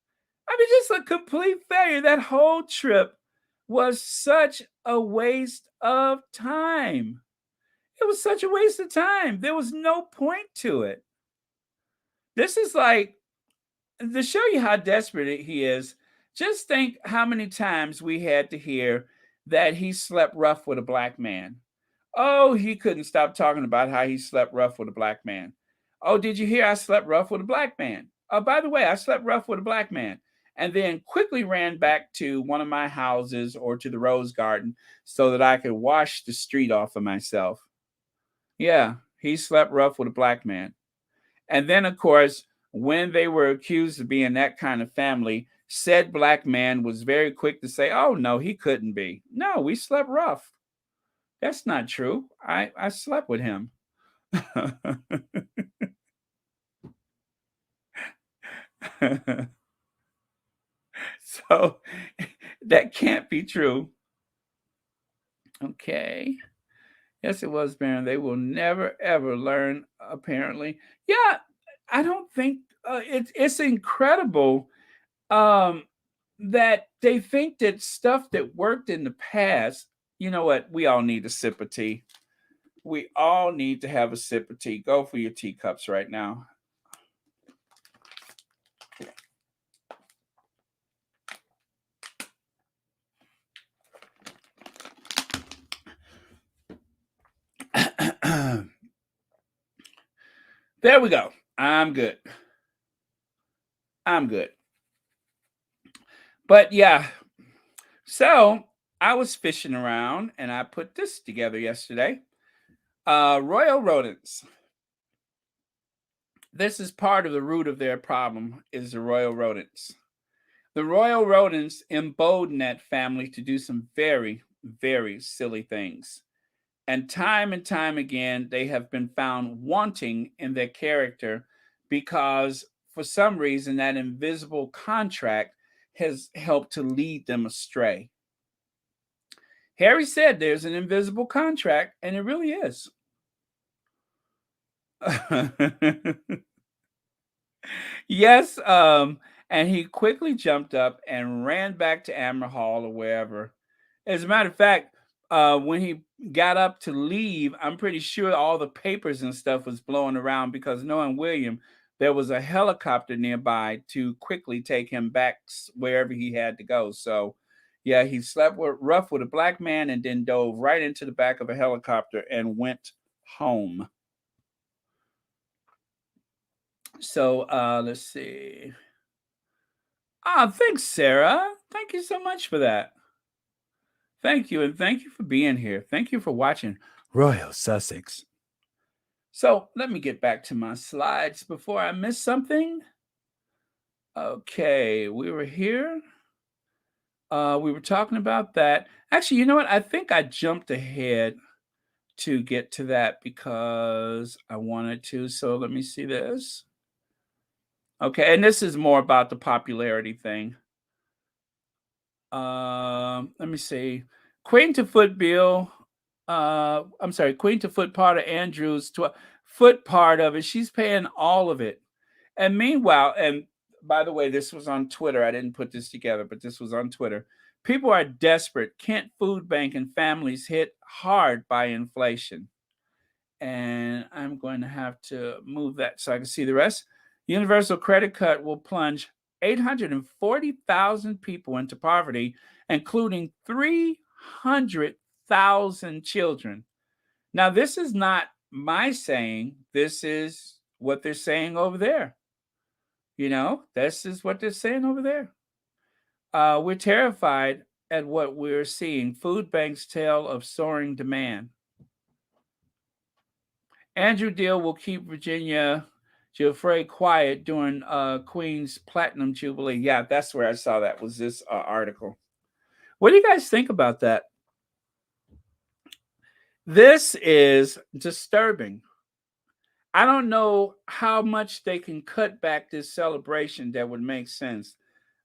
I mean, just a complete failure. That whole trip was such a waste of time. It was such a waste of time. There was no point to it. This is like, to show you how desperate he is, just think how many times we had to hear that he slept rough with a black man. Oh, he couldn't stop talking about how he slept rough with a black man. Oh, did you hear I slept rough with a black man? Oh, by the way, I slept rough with a black man. And then quickly ran back to one of my houses or to the rose garden so that I could wash the street off of myself. Yeah, he slept rough with a black man. And then, of course, when they were accused of being that kind of family, said black man was very quick to say, "Oh no, he couldn't be. No, we slept rough. That's not true. I slept with him." So that can't be true. Okay. Yes, it was, Baron. They will never ever learn. Apparently, yeah. I don't think it's incredible um, that they think that stuff that worked in the past. You know what? We all need a sip of tea. We all need to have a sip of tea. Go for your teacups right now. There we go. I'm good. I'm good. But yeah, so I was fishing around and I put this together yesterday. Royal rodents. This is part of the root of their problem is the royal rodents. The royal rodents embolden that family to do some very, very silly things. And time again, they have been found wanting in their character because for some reason that invisible contract has helped to lead them astray. Harry said there's an invisible contract, and it really is. Yes, and he quickly jumped up and ran back to Amber Hall or wherever. As a matter of fact, when he got up to leave, I'm pretty sure all the papers and stuff was blowing around because knowing William, there was a helicopter nearby to quickly take him back wherever he had to go. So, yeah, he slept rough with a black man and then dove right into the back of a helicopter and went home. So, let's see. Ah, thanks, Sarah. Thank you so much for that. Thank you, and thank you for being here. Thank you for watching Royal Sussex. So let me get back to my slides before I miss something. Okay, we were here. We were talking about that. Actually, you know what? I think I jumped ahead to get to that because I wanted to. So let me see this. Okay, and this is more about the popularity thing. Let me see. Queen to foot bill. I'm sorry, Queen to foot part of Andrews to foot part of it. She's paying all of it. And meanwhile, and by the way, this was on Twitter. I didn't put this together, but this was on Twitter. People are desperate. Kent Food Bank and families hit hard by inflation. And I'm going to have to move that so I can see the rest. Universal credit cut will plunge 840,000 people into poverty, including 300,000 children. Now, this is not my saying. This is what they're saying over there. You know, this is what they're saying over there. We're terrified at what we're seeing. Food banks tell of soaring demand. Andrew Deal will keep Virginia Giuffre quiet during Queen's Platinum Jubilee. Yeah, that's where I saw that was this article. What do you guys think about that? This is disturbing. I don't know how much they can cut back this celebration that would make sense,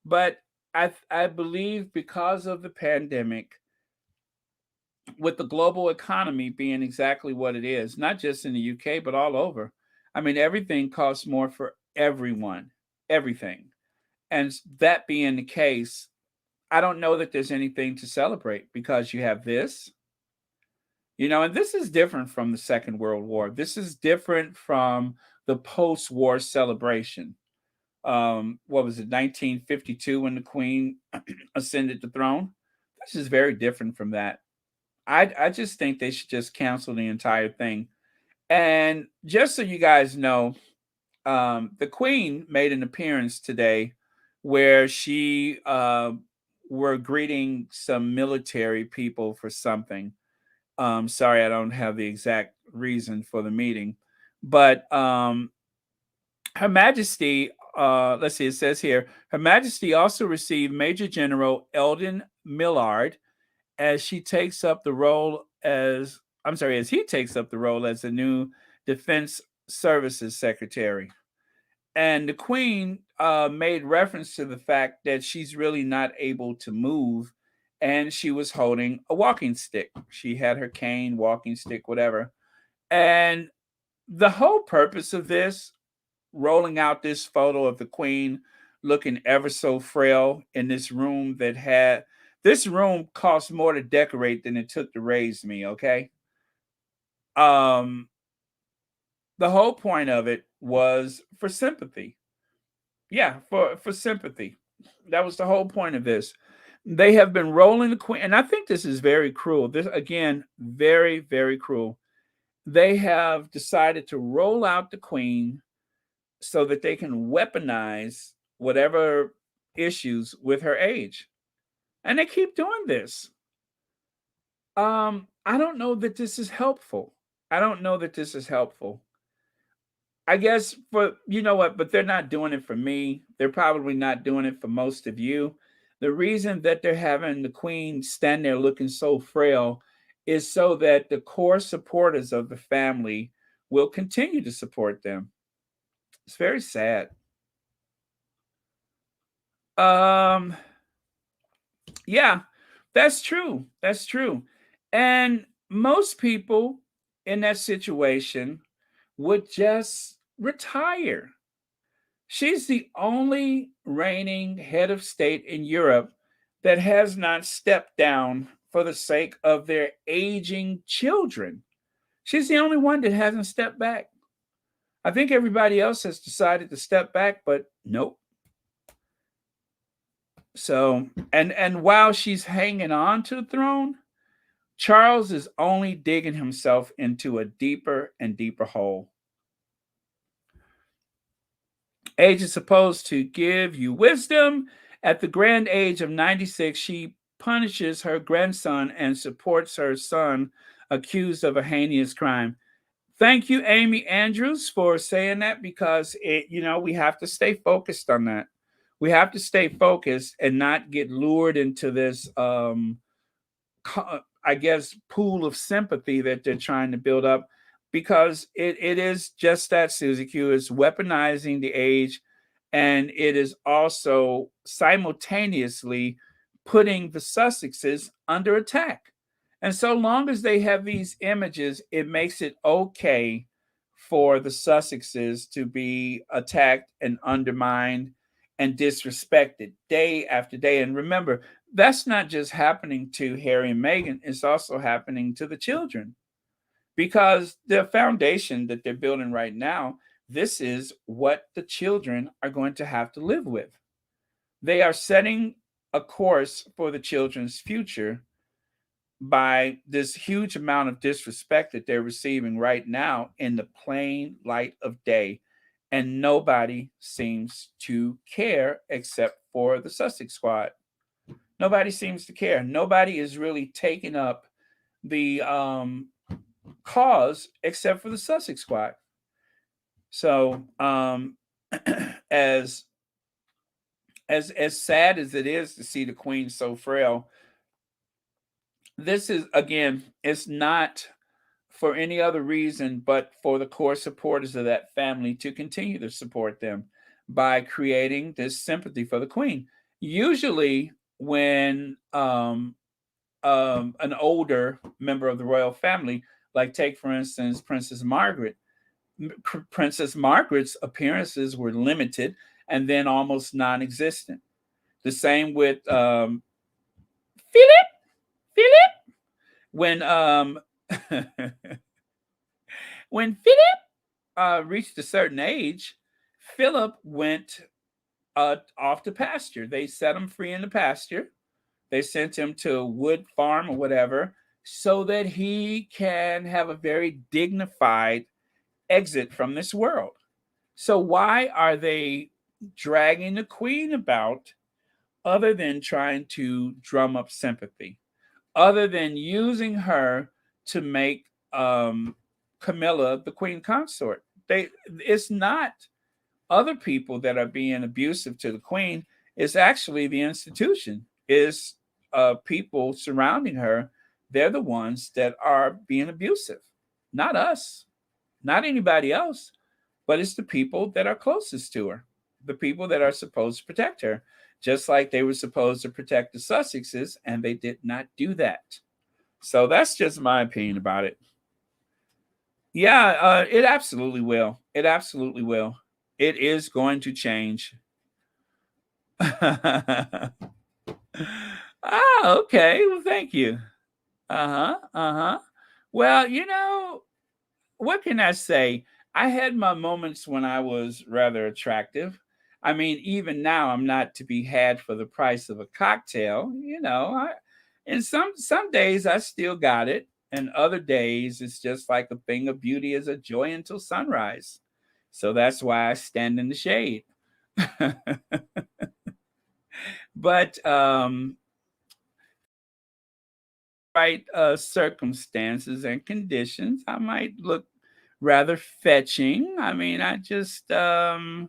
but I believe because of the pandemic, with the global economy being exactly what it is, not just in the UK, but all over. I mean, everything costs more for everyone, everything. And that being the case, I don't know that there's anything to celebrate because you have this, and this is different from the Second World War. This is different from the post war celebration. What was it, 1952, when the Queen ascended the throne? This is very different from that. I just think they should just cancel the entire thing. And just so you guys know, the Queen made an appearance today where she were greeting some military people for something. Sorry, I don't have the exact reason for the meeting, but Her Majesty, let's see, it says here, Her Majesty also received Major General Eldon Millard as she takes up the role as, I'm sorry, as he takes up the role as the new Defense Services Secretary. And the Queen made reference to the fact that she's really not able to move, and she was holding a walking stick. She had her cane, walking stick, whatever. And the whole purpose of this, rolling out this photo of the Queen looking ever so frail in this room that had, this room cost more to decorate than it took to raise me, okay? Um the whole point of it was for sympathy. Yeah, for sympathy. That was the whole point of this. They have been rolling the Queen, and I think this is very cruel. This again, very, very cruel. They have decided to roll out the Queen so that they can weaponize whatever issues with her age. And they keep doing this. I don't know that this is helpful. I don't know that this is helpful. I guess for, you know what, but they're not doing it for me. They're probably not doing it for most of you. The reason that they're having the Queen stand there looking so frail is so that the core supporters of the family will continue to support them. It's very sad. Um, yeah, that's true. That's true. And most people in that situation would just retire. She's the only reigning head of state in Europe that has not stepped down for the sake of their aging children. She's the only one that hasn't stepped back. I think everybody else has decided to step back, but nope. So, and while she's hanging on to the throne, Charles is only digging himself into a deeper and deeper hole. Age is supposed to give you wisdom. At the grand age of 96, she punishes her grandson and supports her son accused of a heinous crime. Thank you, Amy Andrews, for saying that, because we have to stay focused on that. We have to stay focused and not get lured into this I guess, pool of sympathy that they're trying to build up, because it is just that, Susie Q, is weaponizing the age, and it is also simultaneously putting the Sussexes under attack. And so long as they have these images, it makes it okay for the Sussexes to be attacked and undermined and disrespected day after day. And remember, that's not just happening to Harry and Meghan, it's also happening to the children, because the foundation that they're building right now, this is what the children are going to have to live with. They are setting a course for the children's future by this huge amount of disrespect that they're receiving right now in the plain light of day. And nobody seems to care except for the Sussex squad. Nobody seems to care. Nobody is really taking up the cause except for the Sussex squad. So, as as sad as it is to see the Queen so frail, this is, again, it's not for any other reason but for the core supporters of that family to continue to support them by creating this sympathy for the Queen. Usually, when an older member of the royal family, like take for instance Princess Margaret, Princess Margaret's appearances were limited and then almost non-existent. The same with Philip. Philip, when when Philip reached a certain age, Philip went off to pasture. They set him free in the pasture. They sent him to a wood farm or whatever so that he can have a very dignified exit from this world. So, why are they dragging the Queen about other than trying to drum up sympathy? Other than using her to make Camilla the queen consort. It's not other people that are being abusive to the queen. It's actually the institution. Is people surrounding her. They're the ones that are being abusive, not us, not anybody else, but it's the people that are closest to her, the people that are supposed to protect her, just like they were supposed to protect the Sussexes, and they did not do that. So that's just my opinion about it. Yeah, it absolutely will. It absolutely will. It is going to change. Ah, okay. Well, thank you. Uh huh. Uh huh. Well, what can I say? I had my moments when I was rather attractive. I mean, even now, I'm not to be had for the price of a cocktail. And some days I still got it, and other days it's just like a thing of beauty is a joy until sunrise. So that's why I stand in the shade. But right circumstances and conditions, I might look rather fetching. I mean, I just I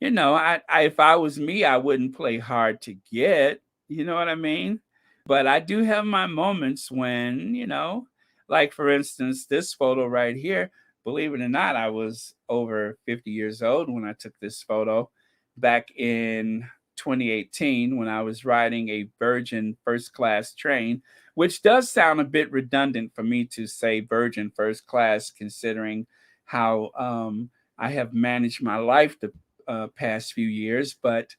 if I was me, I wouldn't play hard to get. You know what I mean? But I do have my moments when, like for instance, this photo right here, believe it or not, I was over 50 years old when I took this photo back in 2018 when I was riding a Virgin first class train, which does sound a bit redundant for me to say Virgin first class, considering how I have managed my life the past few years. But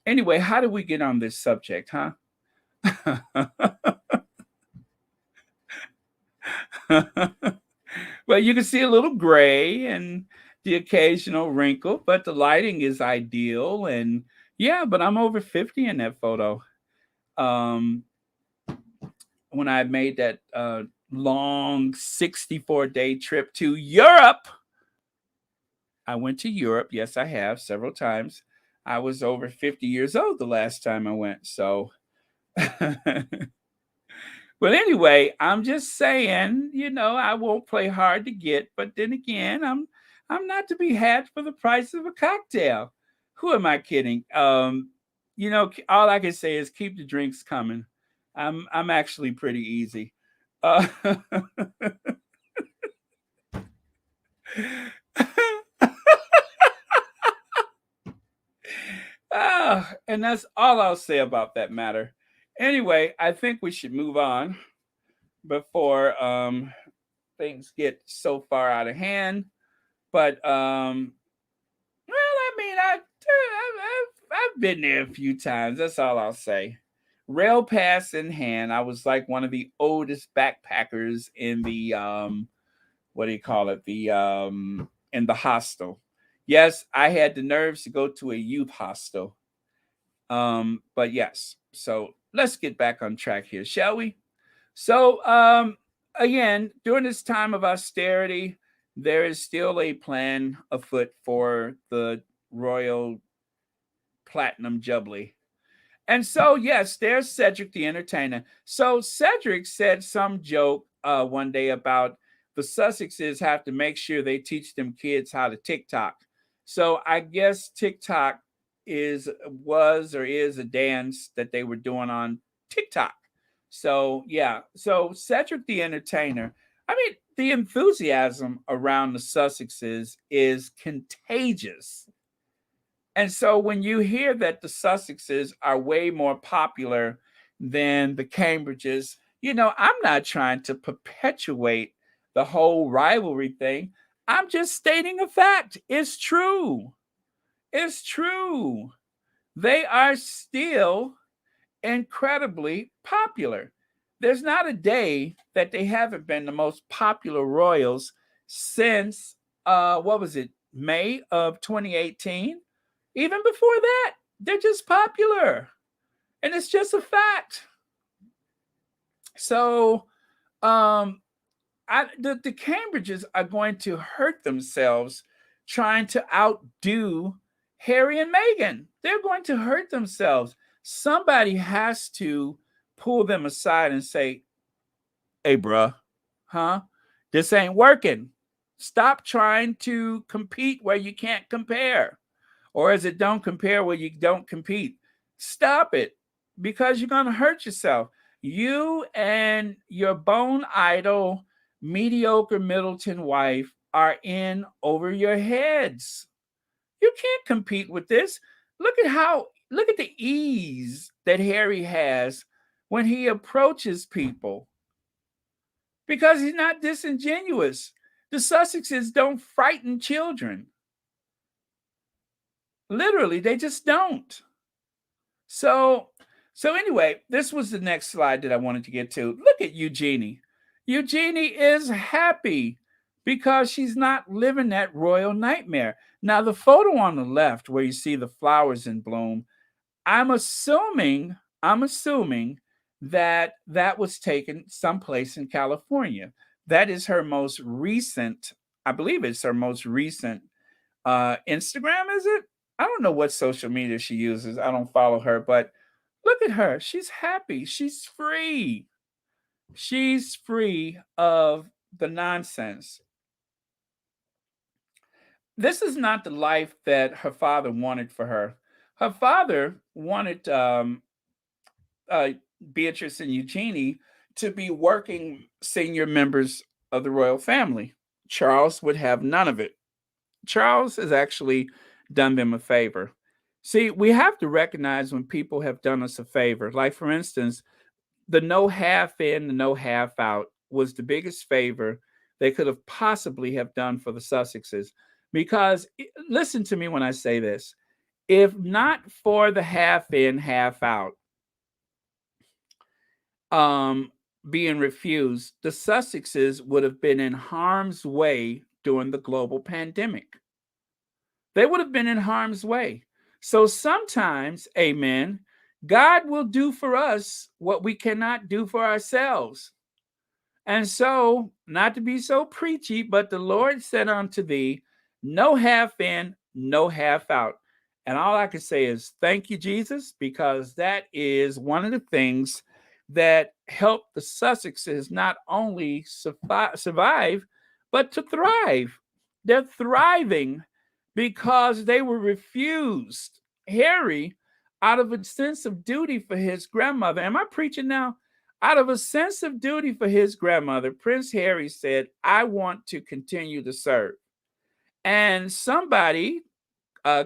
anyway, how did we get on this subject, huh? Well, you can see a little gray and the occasional wrinkle, but the lighting is ideal. And yeah, but I'm over 50 in that photo. Um, when I made that long 64-day trip to Europe, I went to Europe. Yes, I have several times. I was over 50 years old the last time I went. So, but anyway, I'm just saying, I won't play hard to get, but then again, I'm not to be had for the price of a cocktail. Who am I kidding? All I can say is keep the drinks coming. I'm actually pretty easy. Uh, and that's all I'll say about that matter. Anyway, I think we should move on before things get so far out of hand. But well, I mean, I've been there a few times. That's all I'll say. Rail pass in hand, I was like one of the oldest backpackers in the what do you call it? The in the hostel. Yes, I had the nerves to go to a youth hostel. But yes, so let's get back on track here, shall we? So, again, during this time of austerity, there is still a plan afoot for the Royal Platinum Jubilee. And so, yes, there's Cedric the Entertainer. So, Cedric said some joke one day about the Sussexes have to make sure they teach them kids how to TikTok. So, I guess TikTok was or is a dance that they were doing on TikTok. So, yeah. So, Cedric the Entertainer, I mean, the enthusiasm around the Sussexes is contagious. And so when you hear that the Sussexes are way more popular than the Cambridges, I'm not trying to perpetuate the whole rivalry thing. I'm just stating a fact. It's true. It's true. They are still incredibly popular. There's not a day that they haven't been the most popular royals since what was it, May of 2018? Even before that, they're just popular. And it's just a fact. So um the Cambridges are going to hurt themselves trying to outdo Harry and Meghan. They're going to hurt themselves. Somebody has to pull them aside and say, Hey, bruh, huh? This ain't working. Stop trying to compete where you can't compare. Or is it don't compare where you don't compete? Stop it because you're going to hurt yourself. You and your bone idle, mediocre Middleton wife are in over your heads. You can't compete with this. Look at the ease that Harry has when he approaches people because he's not disingenuous. The Sussexes don't frighten children. Literally, they just don't. So, so anyway, this was the next slide that I wanted to get to. Look at Eugenie. Eugenie is happy because she's not living that royal nightmare. Now, the photo on the left where you see the flowers in bloom, I'm assuming, I'm assuming that that was taken someplace in California. That is her most recent, I believe it's her most recent Instagram, is it? I don't know what social media she uses. I don't follow her, but look at her. She's happy. She's free. She's free of the nonsense. This is not the life that her father wanted for her. Her father wanted uh, Beatrice and Eugenie to be working senior members of the royal family. Charles would have none of it. Charles has actually done them a favor. See, we have to recognize when people have done us a favor. Like, for instance, the no half in, the no half out was the biggest favor they could have possibly have done for the Sussexes. Because listen to me when I say this. If not for the half in, half out um, being refused, the Sussexes would have been in harm's way during the global pandemic. They would have been in harm's way. So sometimes, amen, God will do for us what we cannot do for ourselves. And so, not to be so preachy, but the Lord said unto thee, no half in, no half out. And all I can say is thank you, Jesus, because that is one of the things that helped the Sussexes not only survive, but to thrive. They're thriving because they were refused. Harry, out of a sense of duty for his grandmother, am I preaching now? Out of a sense of duty for his grandmother, Prince Harry said, I want to continue to serve. And somebody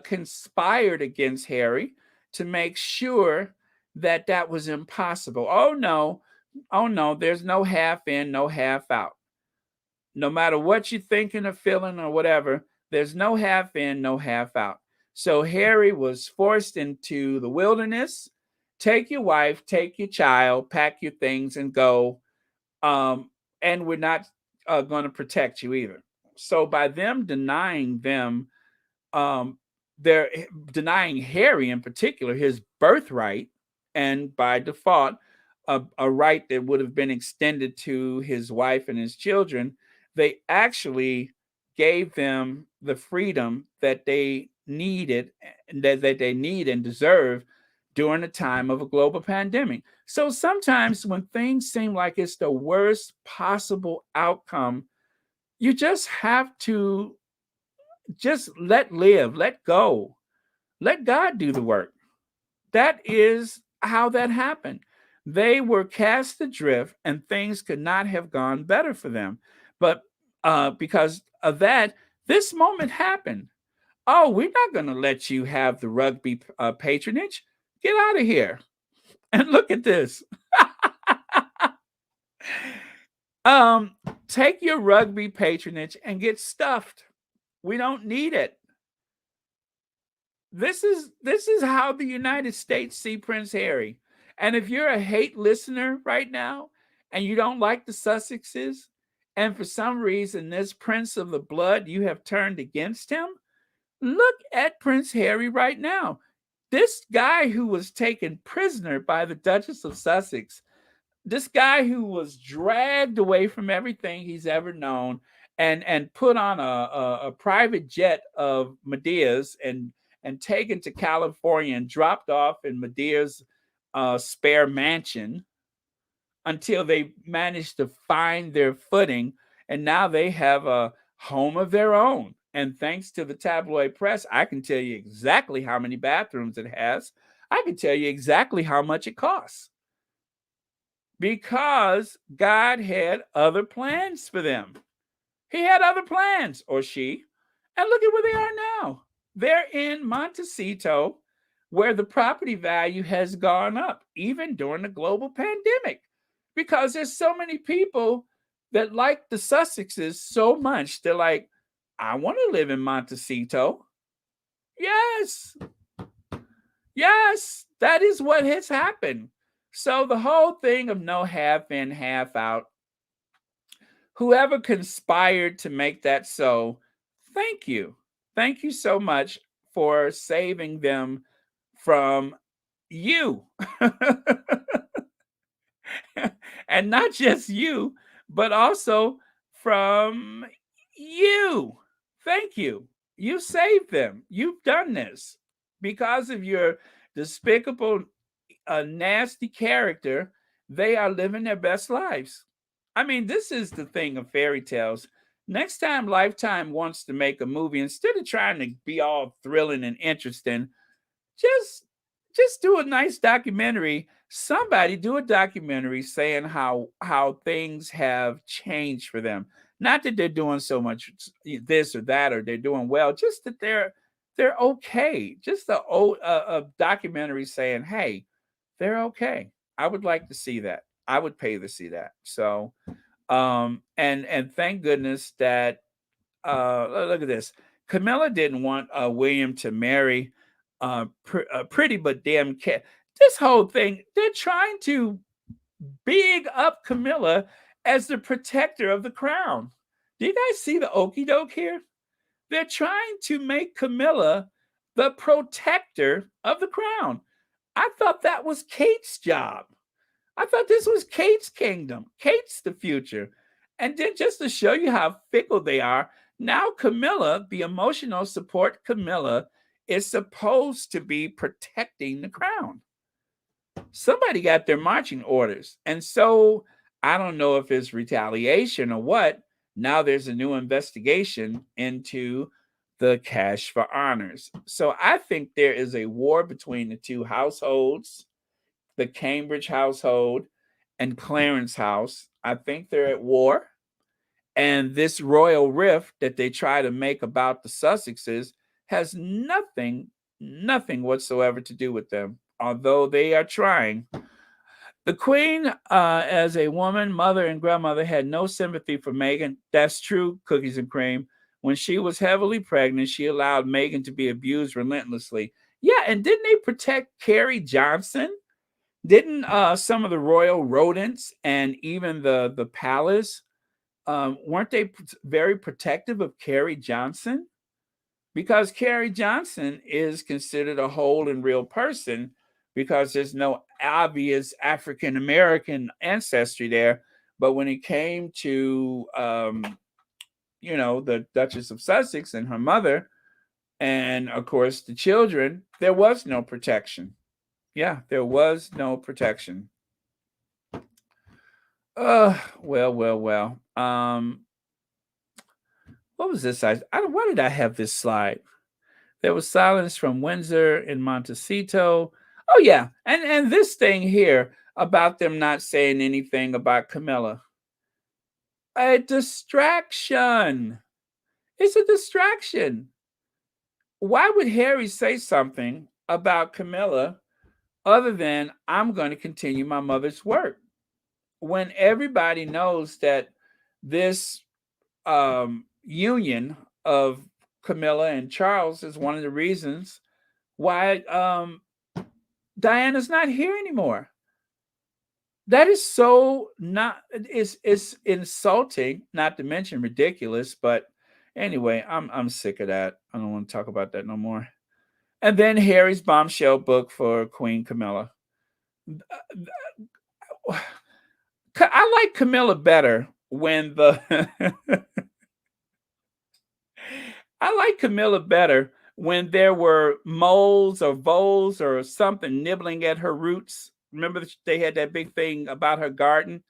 conspired against Harry to make sure that that was impossible. Oh no, there's no half in, no half out. No matter what you're thinking or feeling or whatever, there's no half in, no half out. So Harry was forced into the wilderness. Take your wife, take your child, pack your things, and go. And we're not going to protect you either. So by them denying them, they're denying Harry in particular his birthright, and by default, a right that would have been extended to his wife and his children. They actually gave them the freedom that they needed, that they need and deserve during a time of a global pandemic. So sometimes when things seem like it's the worst possible outcome, you just have to just let go, let God do the work. That is how that happened. They were cast adrift and things could not have gone better for them. But because of that, this moment happened. Oh, we're not going to let you have the rugby patronage. Get out of here. And look at this. um, Take your rugby patronage and get stuffed. We don't need it. This is how the United States see Prince Harry. And if you're a hate listener right now and you don't like the Sussexes, and for some reason this Prince of the Blood you have turned against him, look at Prince Harry right now. This guy who was taken prisoner by the Duchess of Sussex, this guy who was dragged away from everything he's ever known and put on a private jet of Medea's and taken to California and dropped off in Medea's spare mansion. until they managed to find their footing, and now they have a home of their own. And thanks to the tabloid press, I can tell you exactly how many bathrooms it has. I can tell you exactly how much it costs because God had other plans for them. He had other plans, or she. And look at where they are now. They're in Montecito, where the property value has gone up, even during the global pandemic, because there's so many people that like the Sussexes so much. They're like, I want to live in Montecito. Yes, yes, that is what has happened. So the whole thing of no half in, half out, whoever conspired to make that so, thank you. Thank you so much for saving them from you. And not just you, but also from you. Thank you. You saved them. You've done this because of your despicable, nasty character. They are living their best lives. I mean, this is the thing of fairy tales. Next time Lifetime wants to make a movie, instead of trying to be all thrilling and interesting, just just do a nice documentary. Somebody do a documentary saying how things have changed for them. Not that they're doing so much this or that, or they're doing well, just that they're okay. Just a documentary saying, hey, they're okay. I would like to see that. I would pay to see that. So and thank goodness that look at this. Camilla didn't want William to marry pretty but damn cat. This whole thing, they're trying to big up Camilla as the protector of the crown. Do you guys see the okey doke here? They're trying to make Camilla the protector of the crown. I thought that was Kate's job. I thought this was Kate's kingdom. Kate's the future. And then just to show you how fickle they are, now Camilla, the emotional support Camilla, is supposed to be protecting the crown. Somebody got their marching orders. And so I don't know if it's retaliation or what. Now there's a new investigation into the cash for honors. So I think there is a war between the two households, the Cambridge household and Clarence house. I think they're at war. And this royal rift that they try to make about the Sussexes has nothing whatsoever to do with them, although they are trying. The Queen, as a woman, mother, and grandmother, had no sympathy for Meghan. That's true, cookies and cream. When she was heavily pregnant, she allowed Meghan to be abused relentlessly. Yeah, and didn't they protect Carrie Johnson? Didn't some of the royal rodents and even the palace weren't they very protective of Carrie Johnson? Because Carrie Johnson is considered a whole and real person because there's no obvious African American ancestry there. But when it came to the Duchess of Sussex and her mother, and of course the children, there was no protection. Yeah, there was no protection. Well. What was this? Why did I have this slide? There was silence from Windsor and Montecito. Oh yeah, and this thing here about them not saying anything about Camilla. A distraction. It's a distraction. Why would Harry say something about Camilla other than I'm going to continue my mother's work when everybody knows that this union of Camilla and Charles is one of the reasons why Diana's not here anymore. That is so not it's insulting, not to mention ridiculous. But anyway, I'm sick of that. I don't want to talk about that no more. And then Harry's bombshell book for Queen Camilla. I like Camilla better when the I like Camilla better when there were moles or voles or something nibbling at her roots Remember they had that big thing about her garden?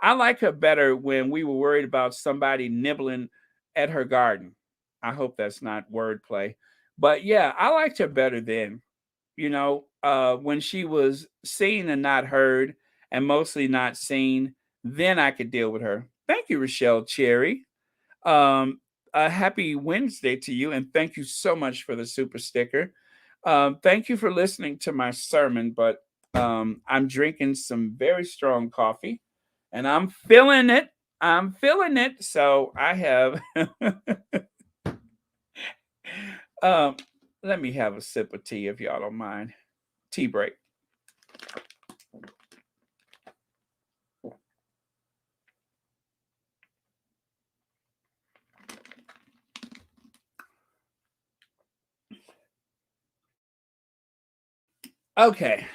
I like her better when we were worried about somebody nibbling at her garden. I hope that's not wordplay. But yeah, I liked her better then. When she was seen and not heard, and mostly not seen, then I could deal with her. Thank you, Rochelle Cherry. Um, a happy Wednesday to you, and thank you so much for the super sticker. Thank you for listening to my sermon, but I'm drinking some very strong coffee, and I'm feeling it. I'm feeling it. So I have. um, Let me have a sip of tea if y'all don't mind. Tea break. Okay.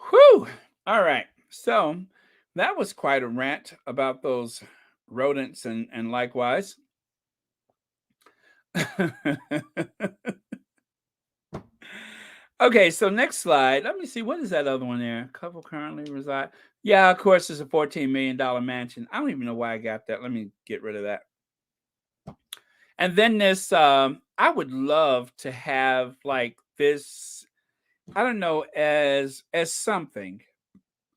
Whew. All right. So that was quite a rant about those rodents and likewise. Okay, so next slide. Let me see. What is that other one there? Couple currently reside. Yeah, of course, it's a $14 million mansion. I don't even know why I got that. Let me get rid of that. And then this, I would love to have like this, I don't know, as something.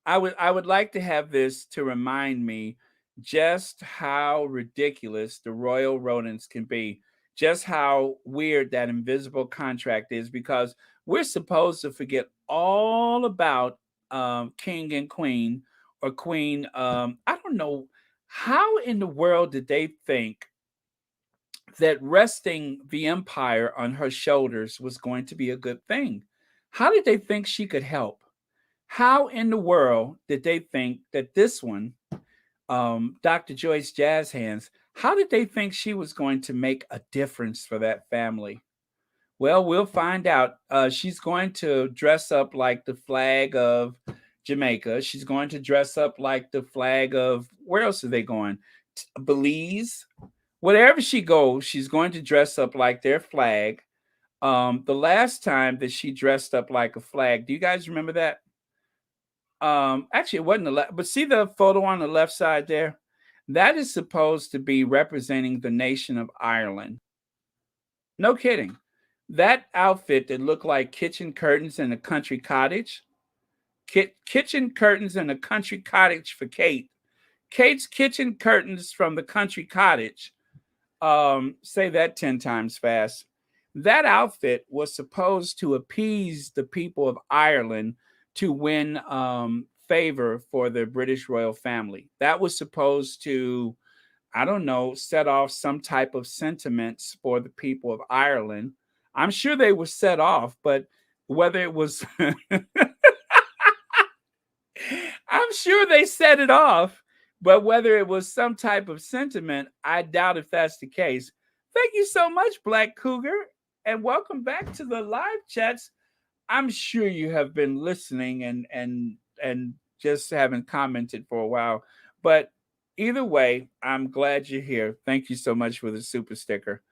I would like to have this to remind me just how ridiculous the royal rodents can be, just how weird that invisible contract is, because we're supposed to forget all about king and queen, or queen. I don't know how in the world did they think that resting the empire on her shoulders was going to be a good thing. How did they think she could help? How in the world did they think that this one, Dr. Joyce Jazz Hands, how did they think she was going to make a difference for that family? Well, we'll find out. She's going to dress up like the flag of Jamaica. She's going to dress up like the flag of, where else are they going? Belize. Wherever she goes, she's going to dress up like their flag. The last time that she dressed up like a flag, do you guys remember that? Actually, it wasn't the left, but see the photo on the left side there? That is supposed to be representing the nation of Ireland. No kidding. That outfit that looked like kitchen curtains in a country cottage, kitchen curtains in a country cottage for Kate. Kate's kitchen curtains from the country cottage. Say that 10 times fast. That outfit was supposed to appease the people of Ireland to win favor for the British royal family. That was supposed to, I don't know, set off some type of sentiments for the people of Ireland. I'm sure they were set off, but whether it was, I'm sure they set it off, but whether it was some type of sentiment, I doubt if that's the case. Thank you so much, Black Cougar, and welcome back to the live chats. I'm sure you have been listening and just haven't commented for a while, but either way, I'm glad you're here. Thank you so much for the super sticker.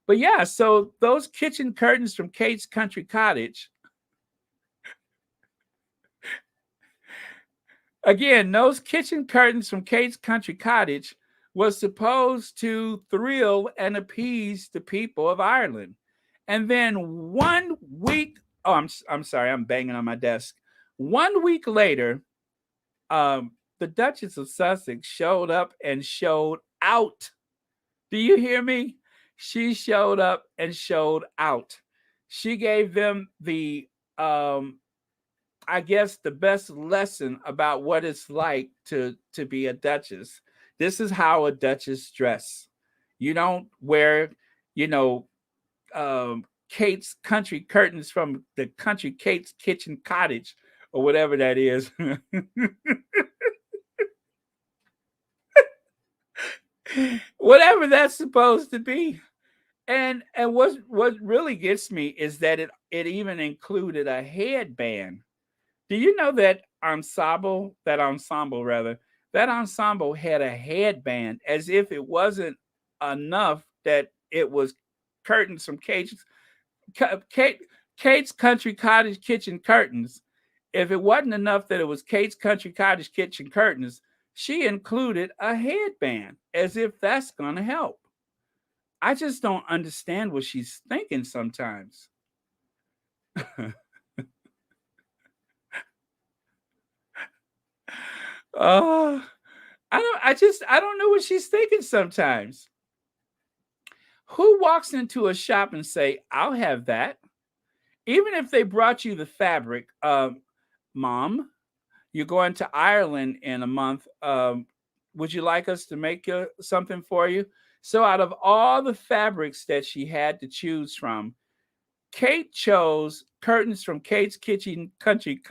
But yeah, so those kitchen curtains from Kate's Country Cottage. Again, those kitchen curtains from Kate's Country Cottage was supposed to thrill and appease the people of Ireland. And then 1 week, oh, I'm sorry, I'm banging on my desk. 1 week later, the Duchess of Sussex showed up and showed out. Do you hear me? She showed up and showed out. She gave them the I guess the best lesson about what it's like to be a duchess. This is how a duchess dress. You don't wear, you know, Kate's country curtains from the country Kate's kitchen cottage or whatever that is. Whatever that's supposed to be. And what really gets me is that it even included a headband. Do you know that that ensemble had a headband, as if it wasn't enough that it was curtains from Kate's Kate, Kate's Country Cottage kitchen curtains. if it wasn't enough that it was Kate's Country Cottage kitchen curtains, she included a headband, as if that's going to help. I just don't understand what she's thinking sometimes. Oh, I don't know what she's thinking sometimes. Who walks into a shop and say, "I'll have that"? Even if they brought you the fabric, mom, you're going to Ireland in a month. Would you like us to make something for you? So, out of all the fabrics that she had to choose from, Kate chose curtains from Kate's Kitchen Country.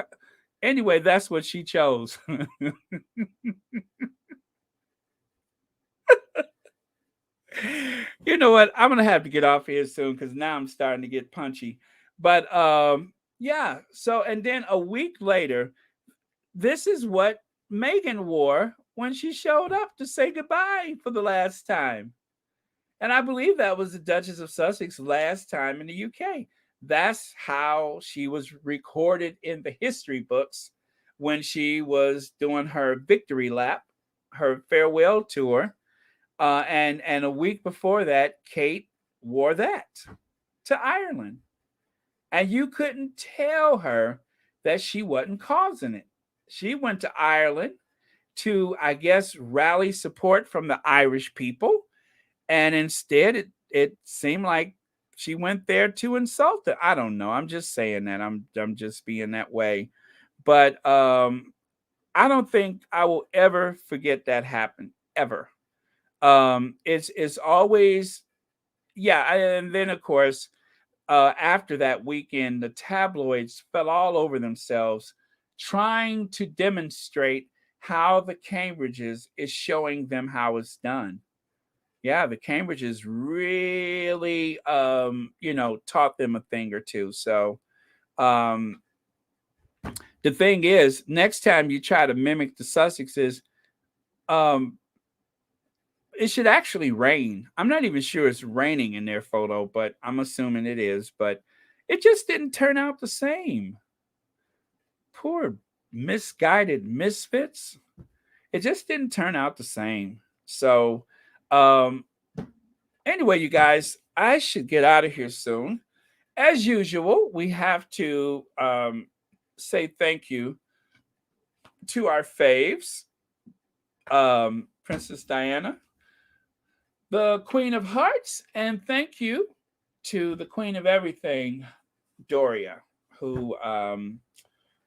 Anyway, that's what she chose. You know what? I'm gonna have to get off here soon because now I'm starting to get punchy. But yeah. So, and then a week later, this is what Meghan wore when she showed up to say goodbye for the last time. And I believe that was the Duchess of Sussex last time in the UK. That's how she was recorded in the history books when she was doing her victory lap, her farewell tour. And a week before that, Kate wore that to Ireland. And you couldn't tell her that she wasn't causing it. She went to Ireland to, I guess, rally support from the Irish people, and instead it seemed like she went there to insult it. I don't know. I'm just saying that. I'm just being that way. But I don't think I will ever forget that happened ever. It's always, yeah. And then of course, after that weekend, the tabloids fell all over themselves trying to demonstrate how the Cambridges is showing them how it's done. Yeah, the Cambridges really, taught them a thing or two. So, um, the thing is, next time you try to mimic the Sussexes, um, it should actually rain. I'm not even sure it's raining in their photo, but I'm assuming it is. But it just didn't turn out the same. Poor misguided misfits. It just didn't turn out the same. So, um, anyway, you guys, I should get out of here soon. As usual, we have to say thank you to our faves, Princess Diana, the Queen of Hearts, and thank you to the Queen of Everything, Doria, who,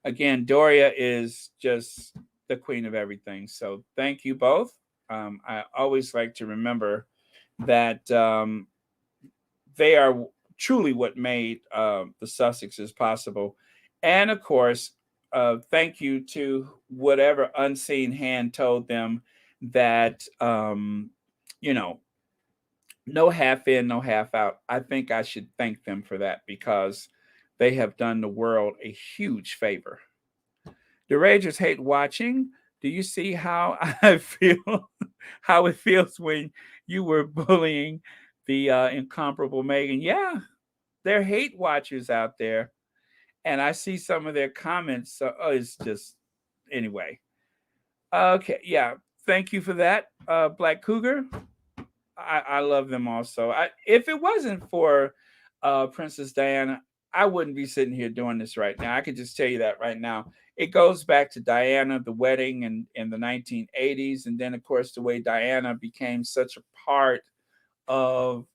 again, Doria is just the Queen of Everything. So thank you both. I always like to remember that they are truly what made the Sussexes possible. And of course, thank you to whatever unseen hand told them that, you know, no half in, no half out. I think I should thank them for that because they have done the world a huge favor. The Ragers hate watching. Do you see how I feel? How it feels when you were bullying the incomparable Meghan? Yeah, they're hate watchers out there, and I see some of their comments. So it's just anyway. Okay, yeah. Thank you for that, Black Cougar. I love them also. If it wasn't for Princess Diana, I wouldn't be sitting here doing this right now. I can just tell you that right now. It goes back to Diana, the wedding in the 1980s, and then of course the way Diana became such a part of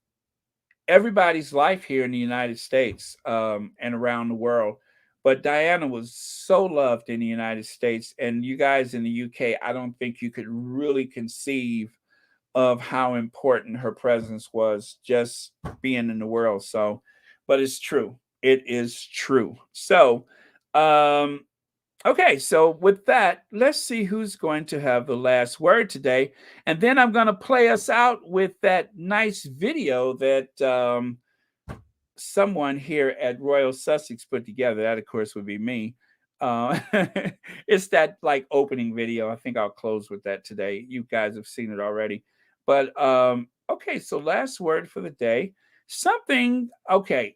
everybody's life here in the United States and around the world. But Diana was so loved in the United States, and you guys in the UK, I don't think you could really conceive of how important her presence was just being in the world. So, but it's true. It is true. So, um, okay. So with that, let's see who's going to have the last word today, and then I'm going to play us out with that nice video that someone here at Royal Sussex put together. That, of course, would be me. Uh, it's that like opening video. I think I'll close with that today. You guys have seen it already. But okay, so last word for the day. Something, okay,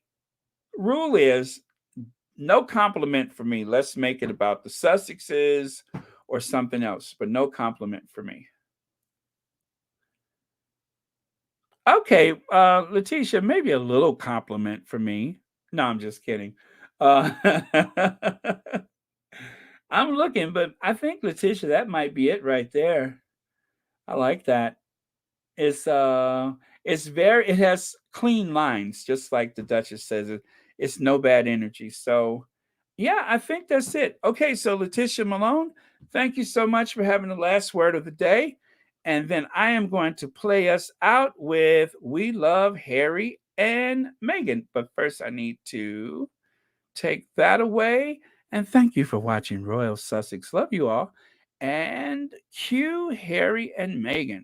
rule is No compliment for me. Let's make it about the Sussexes or something else, but no compliment for me. Okay, Letitia, maybe a little compliment for me. No, I'm just kidding. Uh, I'm looking, but I think Letitia, that might be it right there. I like that. It's it has clean lines, just like the Duchess says it. It's no bad energy. So yeah, I think that's it. Okay, so Letitia Malone, thank you so much for having the last word of the day. And then I am going to play us out with We Love Harry and Meghan. But first I need to take that away. And thank you for watching Royal Sussex. Love you all. And cue Harry and Meghan.